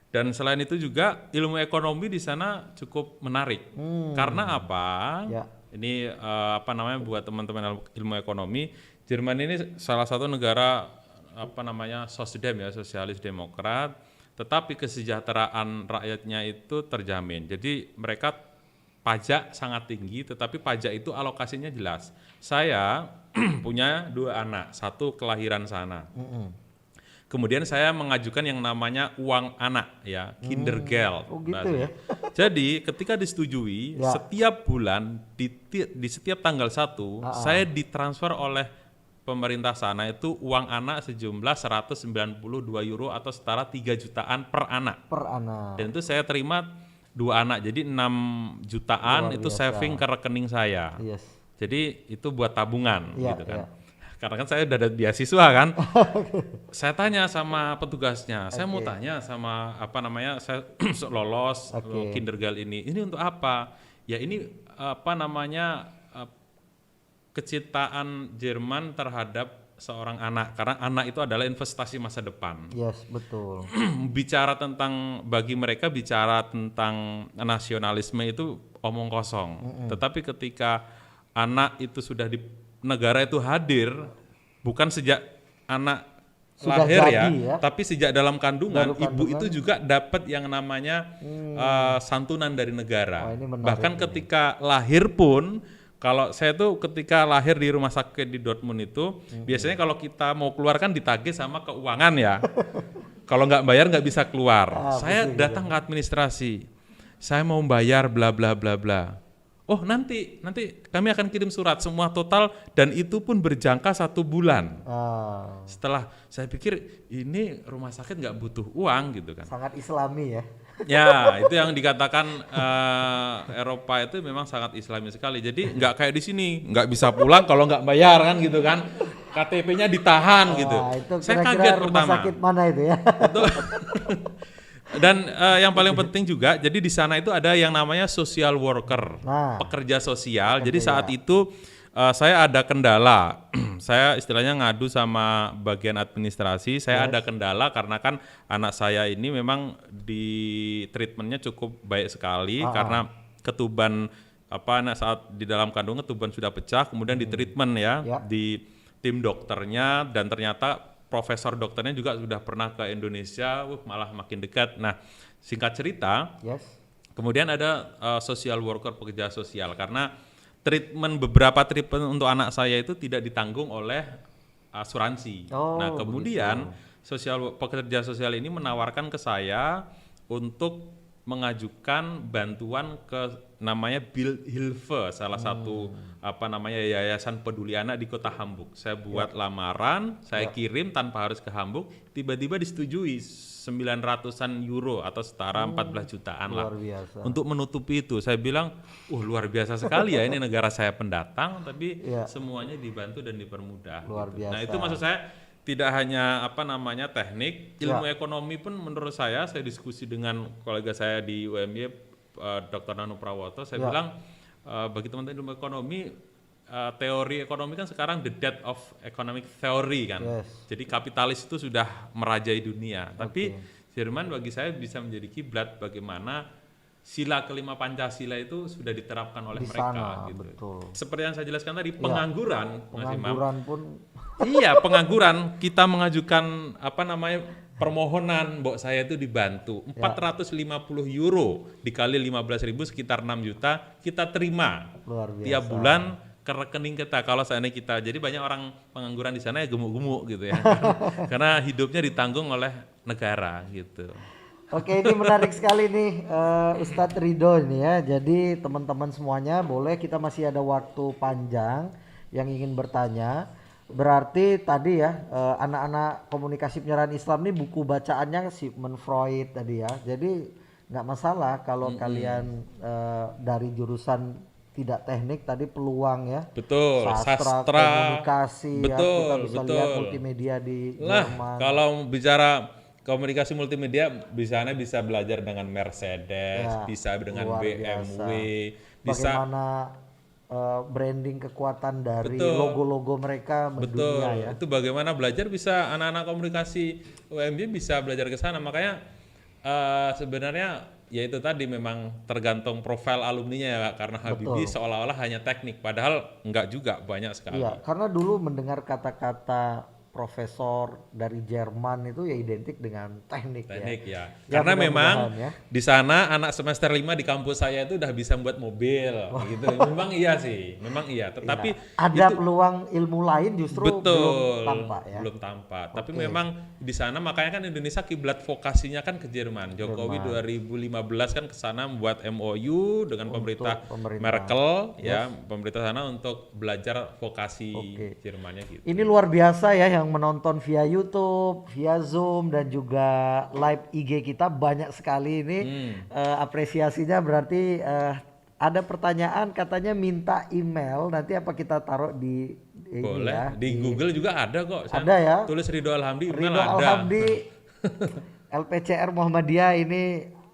Dan selain itu juga ilmu ekonomi di sana cukup menarik. Karena apa? Ya. Ini apa namanya buat teman-teman ilmu ekonomi, Jerman ini salah satu negara apa namanya sosdem ya, sosialis demokrat, tetapi kesejahteraan rakyatnya itu terjamin. Jadi mereka pajak sangat tinggi, tetapi pajak itu alokasinya jelas. Saya punya 2 anak, satu kelahiran sana. Kemudian saya mengajukan yang namanya uang anak ya, Kindergeld. Oh gitu bahasanya. ya. Jadi ketika disetujui, Ya. setiap bulan di setiap tanggal 1 saya ditransfer oleh pemerintah sana itu uang anak sejumlah 192 euro atau setara 3 jutaan per anak. Per anak. Dan itu saya terima 2 anak, jadi 6 jutaan Luar itu biasa. saving ke rekening saya. Yes. Jadi itu buat tabungan Iya, gitu kan. iya. Karena kan saya udah ada beasiswa kan. Saya tanya sama petugasnya, saya mau tanya sama apa namanya, saya lolos Kindergeld ini untuk apa? Ya ini apa namanya kecintaan Jerman terhadap seorang anak, karena anak itu adalah investasi masa depan. Yes, betul. Bicara tentang, bagi mereka bicara tentang nasionalisme itu omong kosong. Tetapi ketika anak itu sudah di negara itu hadir, bukan sejak anak Sudah lahir jadi, ya. tapi sejak dalam kandungan, Baru ibu kandungan. itu juga dapat yang namanya santunan dari negara. Oh, ini menarik Bahkan ini. ketika lahir pun, kalau saya tuh ketika lahir di rumah sakit di Dortmund itu, biasanya kalau kita mau keluar kan ditagih sama keuangan ya. Kalau nggak bayar nggak bisa keluar. Saya datang ke administrasi, saya mau bayar bla bla bla bla. Oh nanti kami akan kirim surat semua total dan itu pun berjangka 1 bulan. Setelah saya pikir ini rumah sakit nggak butuh uang gitu kan. Sangat islami ya. Ya itu yang dikatakan Eropa itu memang sangat islami sekali. Jadi nggak kayak di sini, nggak bisa pulang kalau nggak bayar kan gitu kan. KTP-nya ditahan gitu. Itu Saya kira-kira kaget rumah pertama. sakit mana itu ya? Betul. Dan yang paling penting juga, jadi di sana itu ada yang namanya social worker, pekerja sosial. Jadi saat itu saya ada kendala, saya istilahnya ngadu sama bagian administrasi. Saya ada kendala karena kan anak saya ini memang di treatmentnya cukup baik sekali karena ketuban saat di dalam kandungan ketuban sudah pecah, kemudian di treatment ya di tim dokternya dan ternyata profesor dokternya juga sudah pernah ke Indonesia, malah makin dekat. Nah, singkat cerita, kemudian ada social worker pekerja sosial karena beberapa treatment untuk anak saya itu tidak ditanggung oleh asuransi. Nah, kemudian pekerja sosial ini menawarkan ke saya untuk mengajukan bantuan ke namanya Bill Hilfe, salah satu yayasan peduli anak di kota Hamburg. Saya buat lamaran, saya kirim tanpa harus ke Hamburg, tiba-tiba disetujui 900-an euro atau setara 14 jutaan lah untuk menutupi itu. Saya bilang, luar biasa sekali ya, ini negara saya pendatang tapi semuanya dibantu dan dipermudah. Luar biasa. Nah, itu maksud saya tidak hanya teknik, ilmu ekonomi pun menurut saya diskusi dengan kolega saya di UMY, Dr. Nano Prawoto, saya bilang bagi teman-teman ilmu ekonomi, teori ekonomi kan sekarang the death of economic theory kan. Jadi kapitalis itu sudah merajai dunia. Tapi Jerman bagi saya bisa menjadi kiblat bagaimana sila kelima Pancasila itu sudah diterapkan oleh mereka. Gitu. Betul. Seperti yang saya jelaskan tadi, pengangguran, Mas Imam. Pun. Iya, pengangguran. Kita mengajukan permohonan mbok saya itu dibantu 450 euro dikali 15.000 sekitar 6 juta kita terima tiap bulan ke rekening kita kalau seandainya kita. Jadi banyak orang pengangguran di sana ya gemuk-gemuk gitu ya. Karena hidupnya ditanggung oleh negara gitu. Oke, ini menarik sekali nih Ustadz Ridho ini ya. Jadi teman-teman semuanya boleh, kita masih ada waktu panjang yang ingin bertanya. Berarti tadi ya anak-anak komunikasi penyerahan Islam ini buku bacaannya Sigmund Freud tadi ya. Jadi nggak masalah kalau kalian dari jurusan tidak teknik tadi peluang ya. Betul. Sastra komunikasi betul, ya, kita bisa betul. lihat multimedia di Jerman. Kalau bicara komunikasi multimedia bisa belajar dengan Mercedes, bisa dengan BMW, bisa bagaimana branding kekuatan dari logo-logo mereka mendunia ya. Itu bagaimana belajar bisa anak-anak komunikasi UMY bisa belajar ke sana. Makanya sebenarnya ya itu tadi memang tergantung profil alumninya ya, karena Habibie seolah-olah hanya teknik padahal enggak juga, banyak sekali. Iya, karena dulu mendengar kata-kata profesor dari Jerman itu ya identik dengan teknik ya. Karena memang di sana anak semester 5 di kampus saya itu udah bisa membuat mobil gitu. Memang iya sih, tetapi ada peluang ilmu lain justru belum tampak ya. Belum tampak. Tapi memang di sana makanya kan Indonesia kiblat vokasinya kan ke Jerman. Jokowi 2015 kan ke sana membuat MOU dengan pemerintah Merkel ya, pemerintah sana untuk belajar vokasi Jermannya gitu. Ini luar biasa ya, yang menonton via YouTube, via Zoom dan juga live IG kita banyak sekali ini. Apresiasinya berarti ada pertanyaan katanya minta email, nanti apa kita taruh di boleh ya, di Google juga ada kok. Ada ya. Tulis Ridho Alhamdi, email Ridho ada. Alhamdi LPCR Muhammadiyah ini.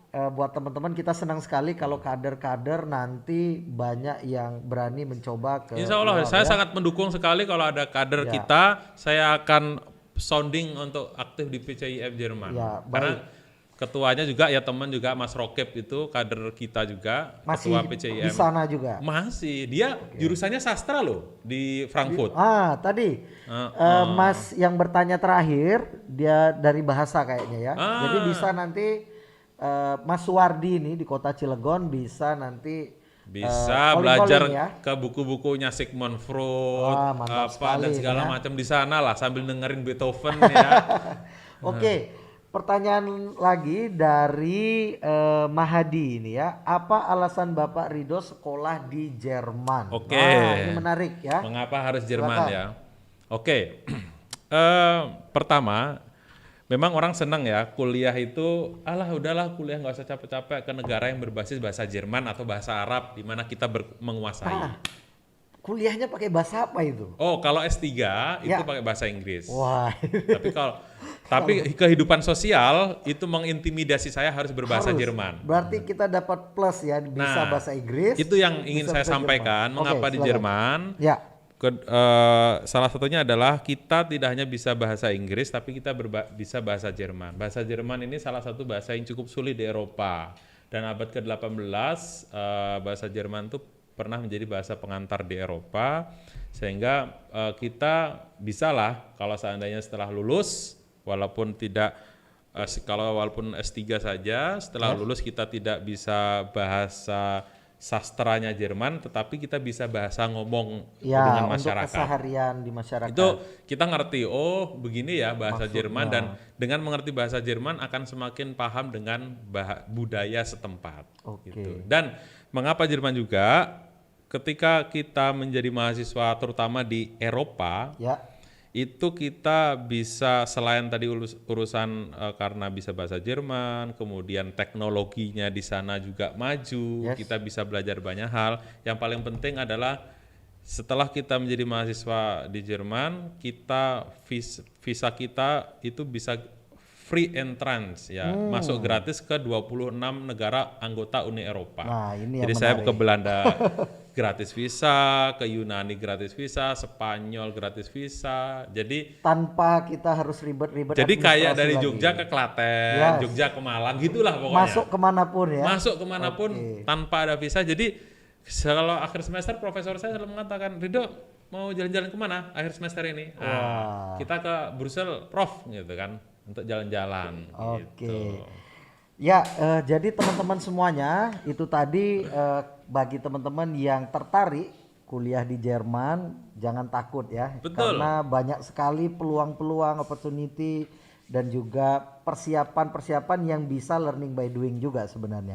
Buat teman-teman kita senang sekali kalau kader-kader nanti banyak yang berani mencoba ke Insya Allah saya sangat mendukung sekali kalau ada kader kita, saya akan sounding untuk aktif di PCIF Jerman. Ya, karena Ketuanya juga ya teman juga Mas Rokep itu kader kita juga, Masih ketua di PCIM. sana juga. Masih, dia jurusannya sastra loh di Frankfurt. Tadi Mas yang bertanya terakhir dia dari bahasa kayaknya ya. Jadi bisa nanti Mas Suwardi ini di kota Cilegon bisa nanti Bisa belajar ke buku-bukunya Sigmund Freud, dan segala macam di sana lah sambil dengerin Beethoven ya. Oke. Pertanyaan lagi dari Mahadi ini ya, apa alasan Bapak Ridho sekolah di Jerman? Oke. Ini menarik ya. Mengapa harus Jerman ya? Oke. Pertama, memang orang senang ya kuliah itu, udahlah kuliah nggak usah capek-capek ke negara yang berbasis bahasa Jerman atau bahasa Arab di mana kita menguasai. Kuliahnya pakai bahasa apa itu? Oh, kalau S3 itu pakai bahasa Inggris. Wah. Tapi kehidupan sosial itu mengintimidasi saya harus berbahasa Jerman. Berarti kita dapat plus ya, bisa bahasa Inggris. Itu yang ingin saya sampaikan. Mengapa di Jerman? Ya. Salah satunya adalah kita tidak hanya bisa bahasa Inggris, tapi kita bisa bahasa Jerman. Bahasa Jerman ini salah satu bahasa yang cukup sulit di Eropa. Dan abad ke-18 bahasa Jerman itu pernah menjadi bahasa pengantar di Eropa, sehingga kita bisalah kalau seandainya setelah lulus, walaupun S3 saja, setelah lulus kita tidak bisa bahasa sastranya Jerman, tetapi kita bisa bahasa ngomong dengan masyarakat. Untuk keseharian di masyarakat. Itu kita ngerti, begini ya bahasa Jerman, dan dengan mengerti bahasa Jerman akan semakin paham dengan budaya setempat. Gitu. Dan mengapa Jerman juga? Ketika kita menjadi mahasiswa terutama di Eropa, itu kita bisa selain tadi urusan karena bisa bahasa Jerman, kemudian teknologinya di sana juga maju, kita bisa belajar banyak hal. Yang paling penting adalah setelah kita menjadi mahasiswa di Jerman, visa kita itu bisa free entrance ya, masuk gratis ke 26 negara anggota Uni Eropa. Nah, ini jadi saya ke Belanda gratis visa, ke Yunani gratis visa, Spanyol gratis visa. Jadi tanpa kita harus ribet-ribet. Jadi kayak dari Jogja ke Klaten, Jogja ke Malang, gitulah pokoknya. Masuk kemanapun ya. Masuk kemanapun tanpa ada visa. Jadi kalau akhir semester profesor saya selalu mengatakan, Ridho mau jalan-jalan kemana akhir semester ini? Kita ke Brussel, Prof, gitu kan, untuk jalan-jalan. Gitu. Ya, jadi teman-teman semuanya itu tadi bagi teman-teman yang tertarik kuliah di Jerman, jangan takut ya. Betul. Karena banyak sekali peluang-peluang, opportunity dan juga persiapan-persiapan yang bisa learning by doing juga sebenarnya.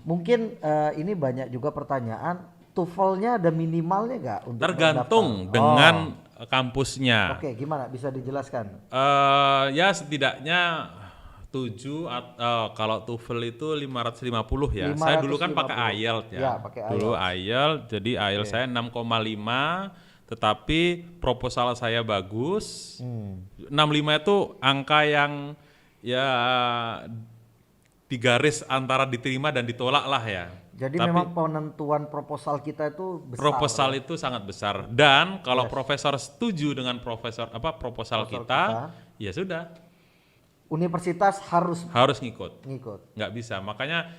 Mungkin ini banyak juga pertanyaan, TOEFL-nya ada minimalnya nggak untuk tergantung dengan kampusnya. Oke, gimana bisa dijelaskan? Ya setidaknya 7 kalau TOEFL itu 550 ya. Saya dulu kan pakai IELTS ya. Dulu IELTS, jadi IELTS saya 6,5, tetapi proposal saya bagus. 65 itu angka yang ya di garis antara diterima dan ditolak lah ya. Jadi memang penentuan proposal kita itu besar. Proposal itu sangat besar, dan kalau profesor setuju dengan proposal kita, ya sudah. Universitas harus ngikut. Nggak bisa. Makanya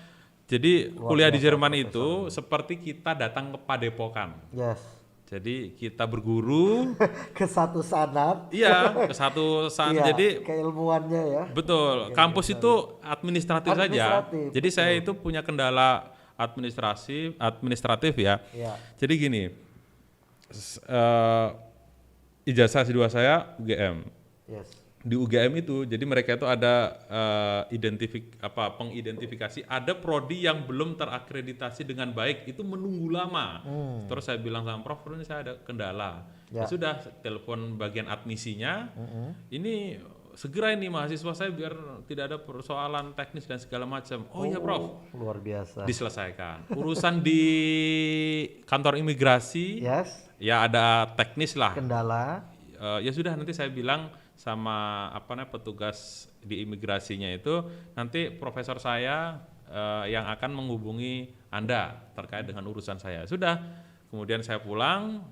jadi kuliah di Jerman itu seperti kita datang ke padepokan. Jadi kita berguru ke satu sanat. Iya, ke satu sanat. Jadi keilmuannya ya. Betul. Kampus itu administratif saja. Jadi saya itu punya kendala administratif ya. Jadi gini, ijazah S2 saya UGM. Di UGM itu, jadi mereka itu ada pengidentifikasi, ada prodi yang belum terakreditasi dengan baik, itu menunggu lama. Terus saya bilang sama Prof, ini saya ada kendala. Ya sudah, telepon bagian admisinya, ini segera ini mahasiswa saya biar tidak ada persoalan teknis dan segala macam. Oh iya Prof, luar biasa. Diselesaikan. Urusan di kantor imigrasi, ya ada teknis lah. Kendala. Ya sudah, nanti saya bilang sama petugas di imigrasinya itu, nanti profesor saya yang akan menghubungi Anda terkait dengan urusan saya. Sudah, kemudian saya pulang,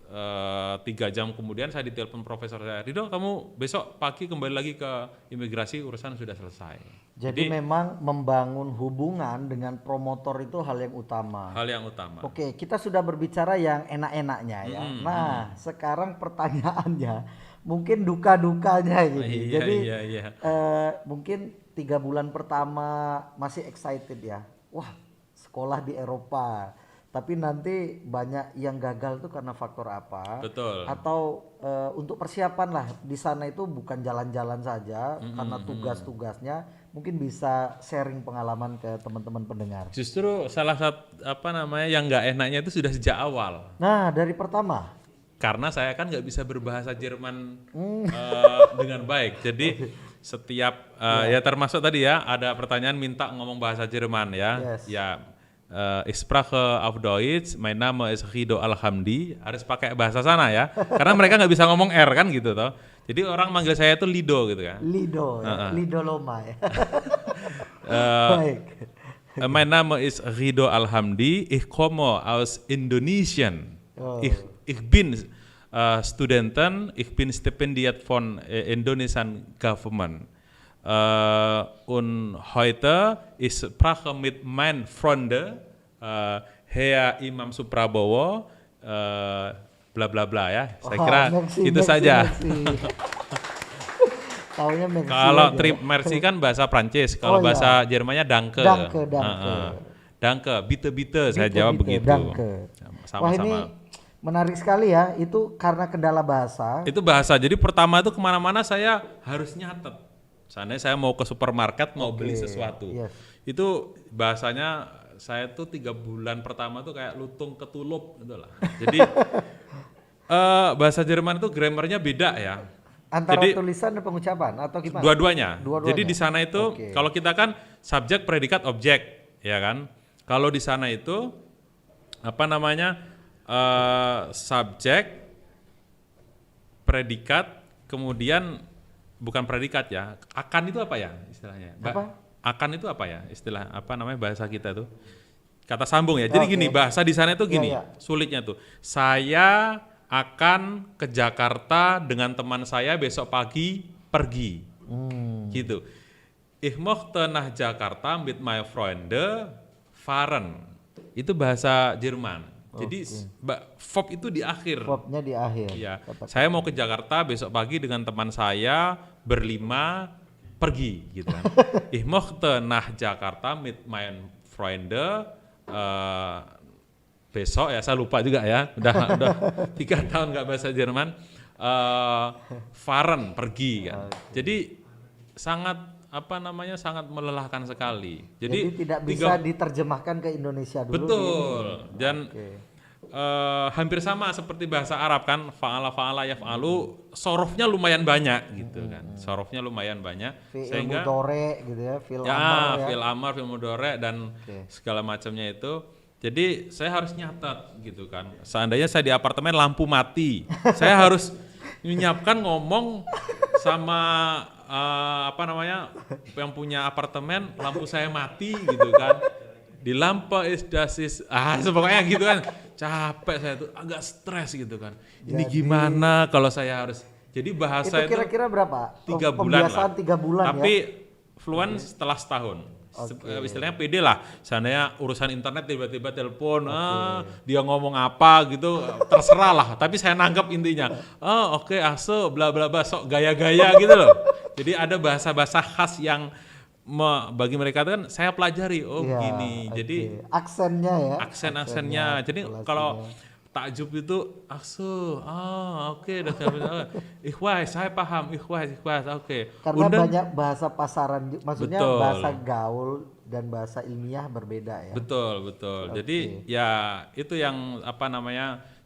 3 jam kemudian saya ditelepon profesor saya, Ridho kamu besok pagi kembali lagi ke imigrasi, urusan sudah selesai. Jadi memang membangun hubungan dengan promotor itu hal yang utama. Hal yang utama. Oke, kita sudah berbicara yang enak-enaknya ya. Nah, sekarang pertanyaannya, mungkin duka-dukanya gini. Jadi mungkin 3 bulan pertama masih excited ya. Wah, sekolah di Eropa. Tapi nanti banyak yang gagal tuh karena faktor apa? Betul. Atau untuk persiapan lah di sana itu bukan jalan-jalan saja karena tugas-tugasnya, mungkin bisa sharing pengalaman ke teman-teman pendengar. Justru salah satu yang nggak enaknya itu sudah sejak awal. Nah, dari pertama. Karena saya kan nggak bisa berbahasa Jerman dengan baik. Jadi setiap ya termasuk tadi ya ada pertanyaan minta ngomong bahasa Jerman ya. Yes. Ya ich spreche auf Deutsch, mein Name ist Ridho Alhamdi, harus pakai bahasa sana ya. Karena mereka nggak bisa ngomong R kan gitu toh. Jadi orang manggil saya itu Lido gitu kan. Lido, Lido Loma ya. Baik. Mein Name ist Ridho Alhamdi, ich komme aus Indonesien. Ich bin Studenten, ich bin Stipendiat von Indonesian Government. Und heute ich spreche mit meinen Freunden, Herr Imam Suprabowo, bla bla bla ya. Saya kira itu saja. Kalau merci kan bahasa Prancis, kalau bahasa Jermannya danke. Danke, bitte saya jawab begitu. Wah, ini menarik sekali ya, itu karena kendala bahasa. Itu bahasa, jadi pertama itu kemana-mana saya harus nyatet. Seandainya saya mau ke supermarket mau beli sesuatu, itu bahasanya saya tuh 3 bulan pertama tuh kayak lutung ketulup gitu lah. Jadi bahasa Jerman itu grammarnya beda ya. Antara tulisan dan pengucapan atau gimana? Dua-duanya. Jadi di sana itu kalau kita kan subjek, predikat, objek, ya kan. Kalau di sana itu subjek, predikat, kemudian bukan predikat ya. Akan itu apa ya istilahnya? Akan itu apa ya istilah bahasa kita tuh? Kata sambung ya. Jadi gini, bahasa di sana itu gini, sulitnya tuh. Saya akan ke Jakarta dengan teman saya besok pagi pergi. Gitu. Ich möchte nach Jakarta mit my Freunde fahren. Itu bahasa Jerman. Jadi verb itu di akhir. Verbnya di akhir. Ya. Saya mau ke Jakarta besok pagi dengan teman saya berlima pergi gitu kan. Ich möchte nach Jakarta mit meinen Freunde besok ya, saya lupa juga ya. Udah 3 tahun nggak bahasa Jerman. Fahren pergi kan. Jadi sangat sangat melelahkan sekali. Jadi tidak bisa diterjemahkan ke Indonesia dulu. Betul. Dan hampir sama seperti bahasa Arab kan, fa'ala yaf'alu, sorofnya lumayan banyak gitu kan. Sorofnya lumayan banyak sehingga mudhari gitu ya, fil amar, fil mudhari dan segala macamnya itu. Jadi saya harus nyatet gitu kan. Seandainya saya di apartemen lampu mati, saya harus menyiapkan ngomong sama yang punya apartemen, lampu saya mati gitu kan. Di lampa pokoknya gitu kan. Capek saya tuh, agak stres gitu kan. Ini gimana kalau saya harus. Jadi bahasa itu kira-kira berapa? 3 bulan lah. 3 bulan. Tapi fluent setelah setahun. Istilahnya pede lah. Seandainya urusan internet tiba-tiba telepon, dia ngomong apa gitu, terserah lah. Tapi saya nangkep intinya. Aso, bla bla bla, sok gaya-gaya gitu loh. Jadi ada bahasa-bahasa khas yang bagi mereka itu kan saya pelajari begini. Jadi aksennya ya. Aksennya. Jadi kalau takjub itu ikhwas, saya paham, ikhwas, oke. Karena banyak bahasa pasaran, maksudnya bahasa gaul dan bahasa ilmiah berbeda ya. Betul. Jadi ya itu yang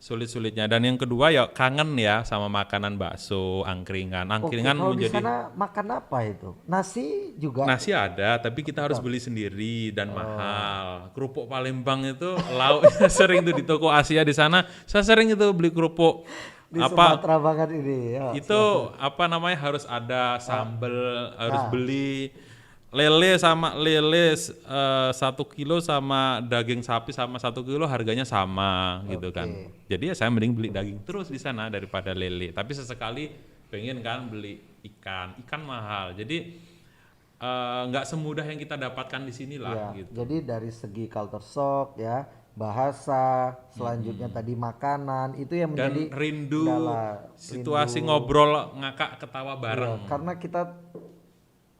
sulit-sulitnya. Dan yang kedua ya kangen ya sama makanan bakso, angkringan. Kalau di sana makan apa itu? Nasi juga? Nasi ada, tapi kita harus beli sendiri dan mahal. Kerupuk Palembang itu lauknya sering tuh di toko Asia di sana. Saya sering itu beli kerupuk. Di Sumatera banget ini. Itu harus ada sambal, harus beli. lele 1 kilo sama daging sapi sama 1 kilo harganya sama gitu kan. Jadi ya saya mending beli daging terus di sana daripada lele. Tapi sesekali pengen kan beli ikan mahal. Jadi nggak semudah yang kita dapatkan di sini lah gitu. Jadi dari segi culture shock ya, bahasa, selanjutnya tadi makanan itu yang Dan menjadi rindu situasi rindu. ngobrol ngakak ketawa bareng. Karena kita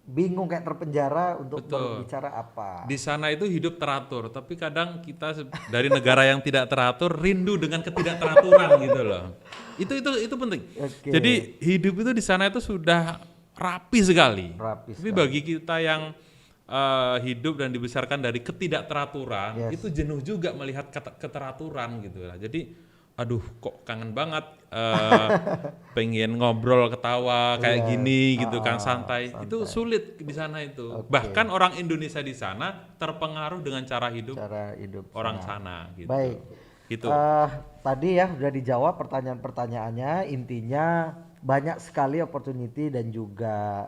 bingung kayak terpenjara untuk berbicara apa. Di sana itu hidup teratur, tapi kadang kita dari negara yang tidak teratur rindu dengan ketidakteraturan gitu loh. Itu penting. Jadi hidup itu di sana itu sudah rapi sekali. Tapi bagi kita yang hidup dan dibesarkan dari ketidakteraturan, itu jenuh juga melihat keteraturan gitu lah. Jadi aduh kok kangen banget pengen ngobrol ketawa kayak gini gitu kan santai. Itu sulit di sana itu. Bahkan orang Indonesia di sana terpengaruh dengan cara hidup orang sana gitu. Baik. Gitu. Tadi ya udah dijawab pertanyaan-pertanyaannya, intinya banyak sekali opportunity dan juga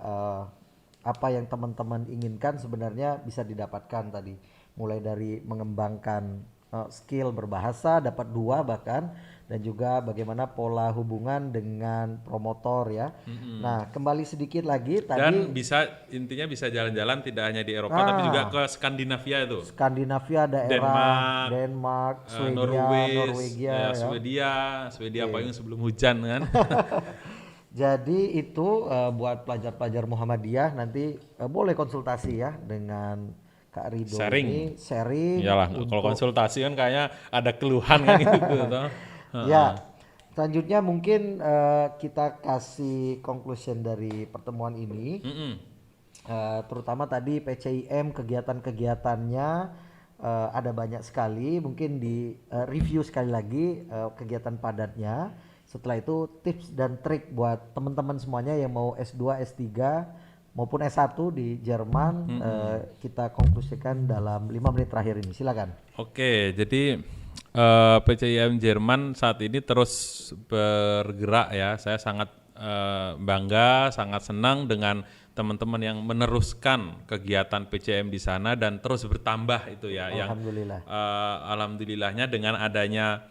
apa yang teman-teman inginkan sebenarnya bisa didapatkan tadi. Mulai dari mengembangkan skill berbahasa, dapat 2 bahkan, dan juga bagaimana pola hubungan dengan promotor ya. Nah kembali sedikit lagi tadi. Dan intinya bisa jalan-jalan tidak hanya di Eropa tapi juga ke Skandinavia itu. Skandinavia daerah Denmark, Swedia, Swedia payung sebelum hujan kan. Jadi itu buat pelajar-pelajar Muhammadiyah nanti boleh konsultasi ya dengan Kak Rido ini sharing. Iyalah, kalau konsultasi kan kayaknya ada keluhan kan gitu. Ya, selanjutnya mungkin kita kasih conclusion dari pertemuan ini. Terutama tadi PCIM kegiatan-kegiatannya ada banyak sekali. Mungkin di review sekali lagi kegiatan padatnya. Setelah itu tips dan trik buat teman-teman semuanya yang mau S2, S3 maupun S1 di Jerman, kita konklusikan dalam 5 menit terakhir ini. Silakan. Oke, jadi PCIM Jerman saat ini terus bergerak ya. Saya sangat bangga, sangat senang dengan teman-teman yang meneruskan kegiatan PCIM di sana dan terus bertambah itu ya. Alhamdulillah. Alhamdulillahnya dengan adanya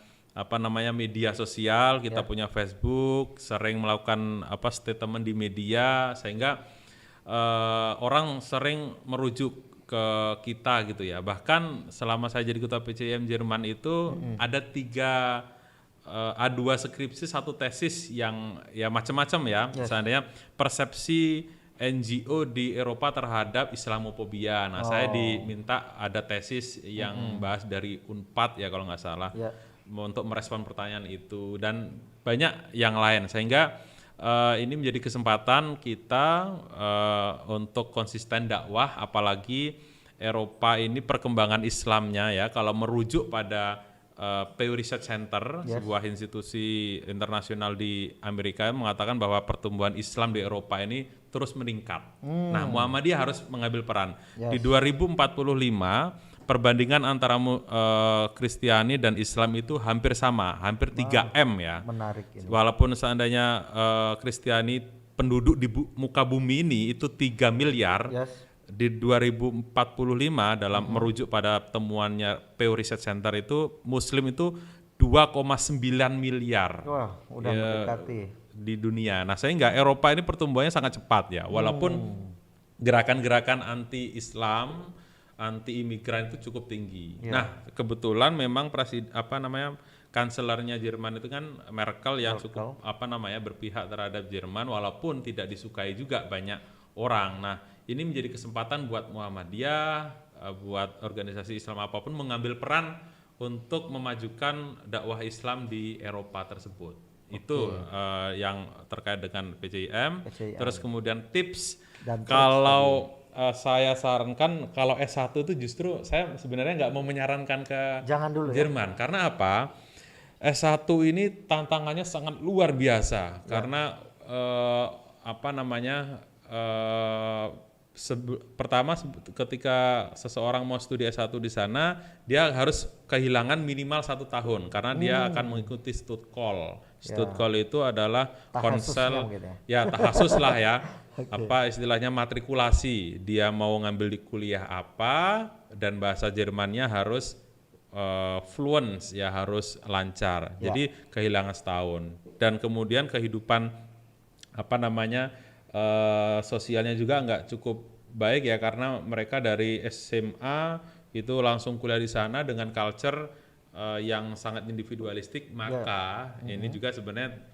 media sosial, kita punya Facebook, sering melakukan statement di media sehingga orang sering merujuk ke kita gitu ya. Bahkan selama saya jadi ketua PCIM Jerman itu ada 3 A2 skripsi, 1 tesis yang ya macam-macam ya. Seandainya persepsi NGO di Eropa terhadap Islamofobia. Nah, saya diminta ada tesis yang bahas dari Unpad ya kalau nggak salah. Untuk merespon pertanyaan itu dan banyak yang lain sehingga ini menjadi kesempatan kita untuk konsisten dakwah, apalagi Eropa ini perkembangan Islamnya ya, kalau merujuk pada Pew Research Center, sebuah institusi internasional di Amerika mengatakan bahwa pertumbuhan Islam di Eropa ini terus meningkat. Nah, Muhammadiyah harus mengambil peran. Di 2045 perbandingan antara Kristiani dan Islam itu hampir sama, hampir 3M ya. Menarik ini. Walaupun seandainya Kristiani penduduk di muka bumi ini itu 3 miliar, di 2045 dalam merujuk pada temuannya Pew Research Center itu Muslim itu 2,9 miliar. Wah, udah mendekati di dunia. Nah, sehingga Eropa ini pertumbuhannya sangat cepat ya, walaupun gerakan-gerakan anti-Islam, anti-imigran itu cukup tinggi. Nah, kebetulan memang kanselernya Jerman itu kan Merkel yang cukup berpihak terhadap Jerman walaupun tidak disukai juga banyak orang. Nah, ini menjadi kesempatan buat Muhammadiyah, buat organisasi Islam apapun mengambil peran untuk memajukan dakwah Islam di Eropa tersebut. Itu yang terkait dengan PCIM. Terus kemudian tips dan kalau saya sarankan kalau S1 itu justru saya sebenarnya nggak mau menyarankan ke Jerman. Karena apa? S1 ini tantangannya sangat luar biasa karena pertama ketika seseorang mau studi S1 di sana, dia harus kehilangan minimal 1 tahun karena dia akan mengikuti stud call. Stud call itu adalah konsel, ya tahasus lah ya. Apa istilahnya matrikulasi. Dia mau ngambil di kuliah apa dan bahasa Jermannya harus fluent ya, harus lancar. Jadi kehilangan setahun. Dan kemudian kehidupan sosialnya juga nggak cukup baik ya, karena mereka dari SMA itu langsung kuliah di sana dengan culture yang sangat individualistik. Maka ini juga sebenarnya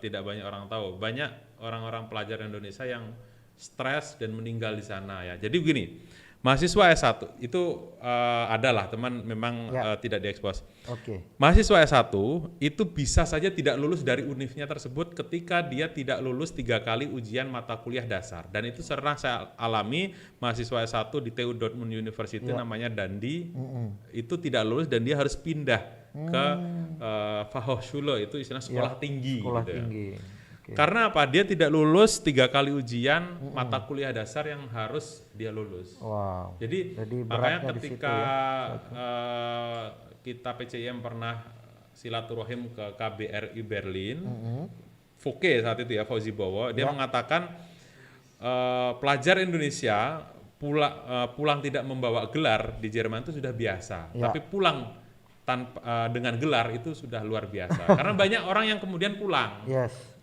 tidak banyak orang tahu. Banyak orang-orang pelajar Indonesia yang stres dan meninggal di sana ya. Jadi begini, mahasiswa S1 itu adalah teman memang tidak diekspos. Mahasiswa S1 itu bisa saja tidak lulus dari univnya tersebut ketika dia tidak lulus 3 kali ujian mata kuliah dasar. Dan itu pernah saya alami. Mahasiswa S1 di TU Dortmund University namanya Dandi, itu tidak lulus dan dia harus pindah ke Fachhochschule, itu istilah sekolah tinggi. Sekolah tinggi. Karena apa? Dia tidak lulus 3 kali ujian mata kuliah dasar yang harus dia lulus. Jadi makanya ketika kita PCIM pernah silaturahim ke KBRI Berlin, Fouke saat itu ya, Fauzi Bowo, dia mengatakan pelajar Indonesia pulang tidak membawa gelar di Jerman itu sudah biasa, tapi pulang dengan gelar itu sudah luar biasa. Karena banyak orang yang kemudian pulang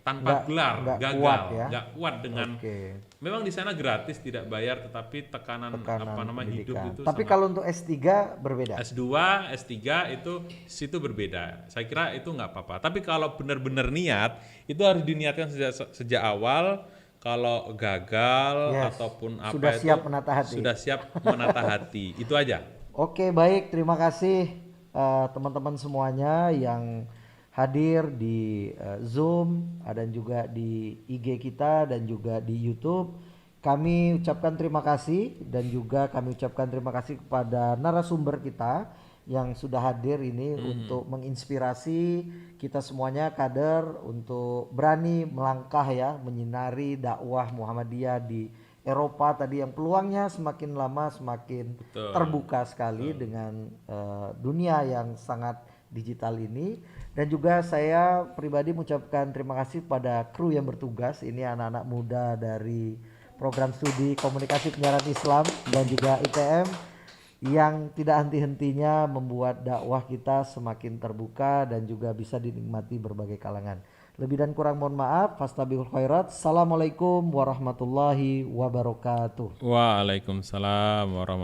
tanpa gelar, gagal, nggak kuat dengan. Memang di sana gratis, tidak bayar, tetapi tekanan hidup itu. Tapi kalau untuk S3 berbeda. S2, S3 itu situ berbeda. Saya kira itu nggak apa-apa. Tapi kalau benar-benar niat, itu harus diniatkan sejak awal. Kalau gagal ataupun apa sudah siap menata hati. Sudah siap menata hati. Itu aja. Oke, baik. Terima kasih teman-teman semuanya yang hadir di Zoom dan juga di IG kita dan juga di YouTube. Kami ucapkan terima kasih dan juga kami ucapkan terima kasih kepada narasumber kita yang sudah hadir ini untuk menginspirasi kita semuanya kader untuk berani melangkah ya, menyinari dakwah Muhammadiyah di Eropa tadi yang peluangnya semakin lama semakin terbuka sekali dengan dunia yang sangat digital ini. Dan juga saya pribadi mengucapkan terima kasih pada kru yang bertugas. Ini anak-anak muda dari program studi komunikasi penyiaran Islam dan juga ITM yang tidak henti-hentinya membuat dakwah kita semakin terbuka dan juga bisa dinikmati berbagai kalangan. Lebih dan kurang mohon maaf. Fastabiqul khairat. Assalamualaikum warahmatullahi wabarakatuh. Waalaikumsalam warahmatullahi wabarakatuh.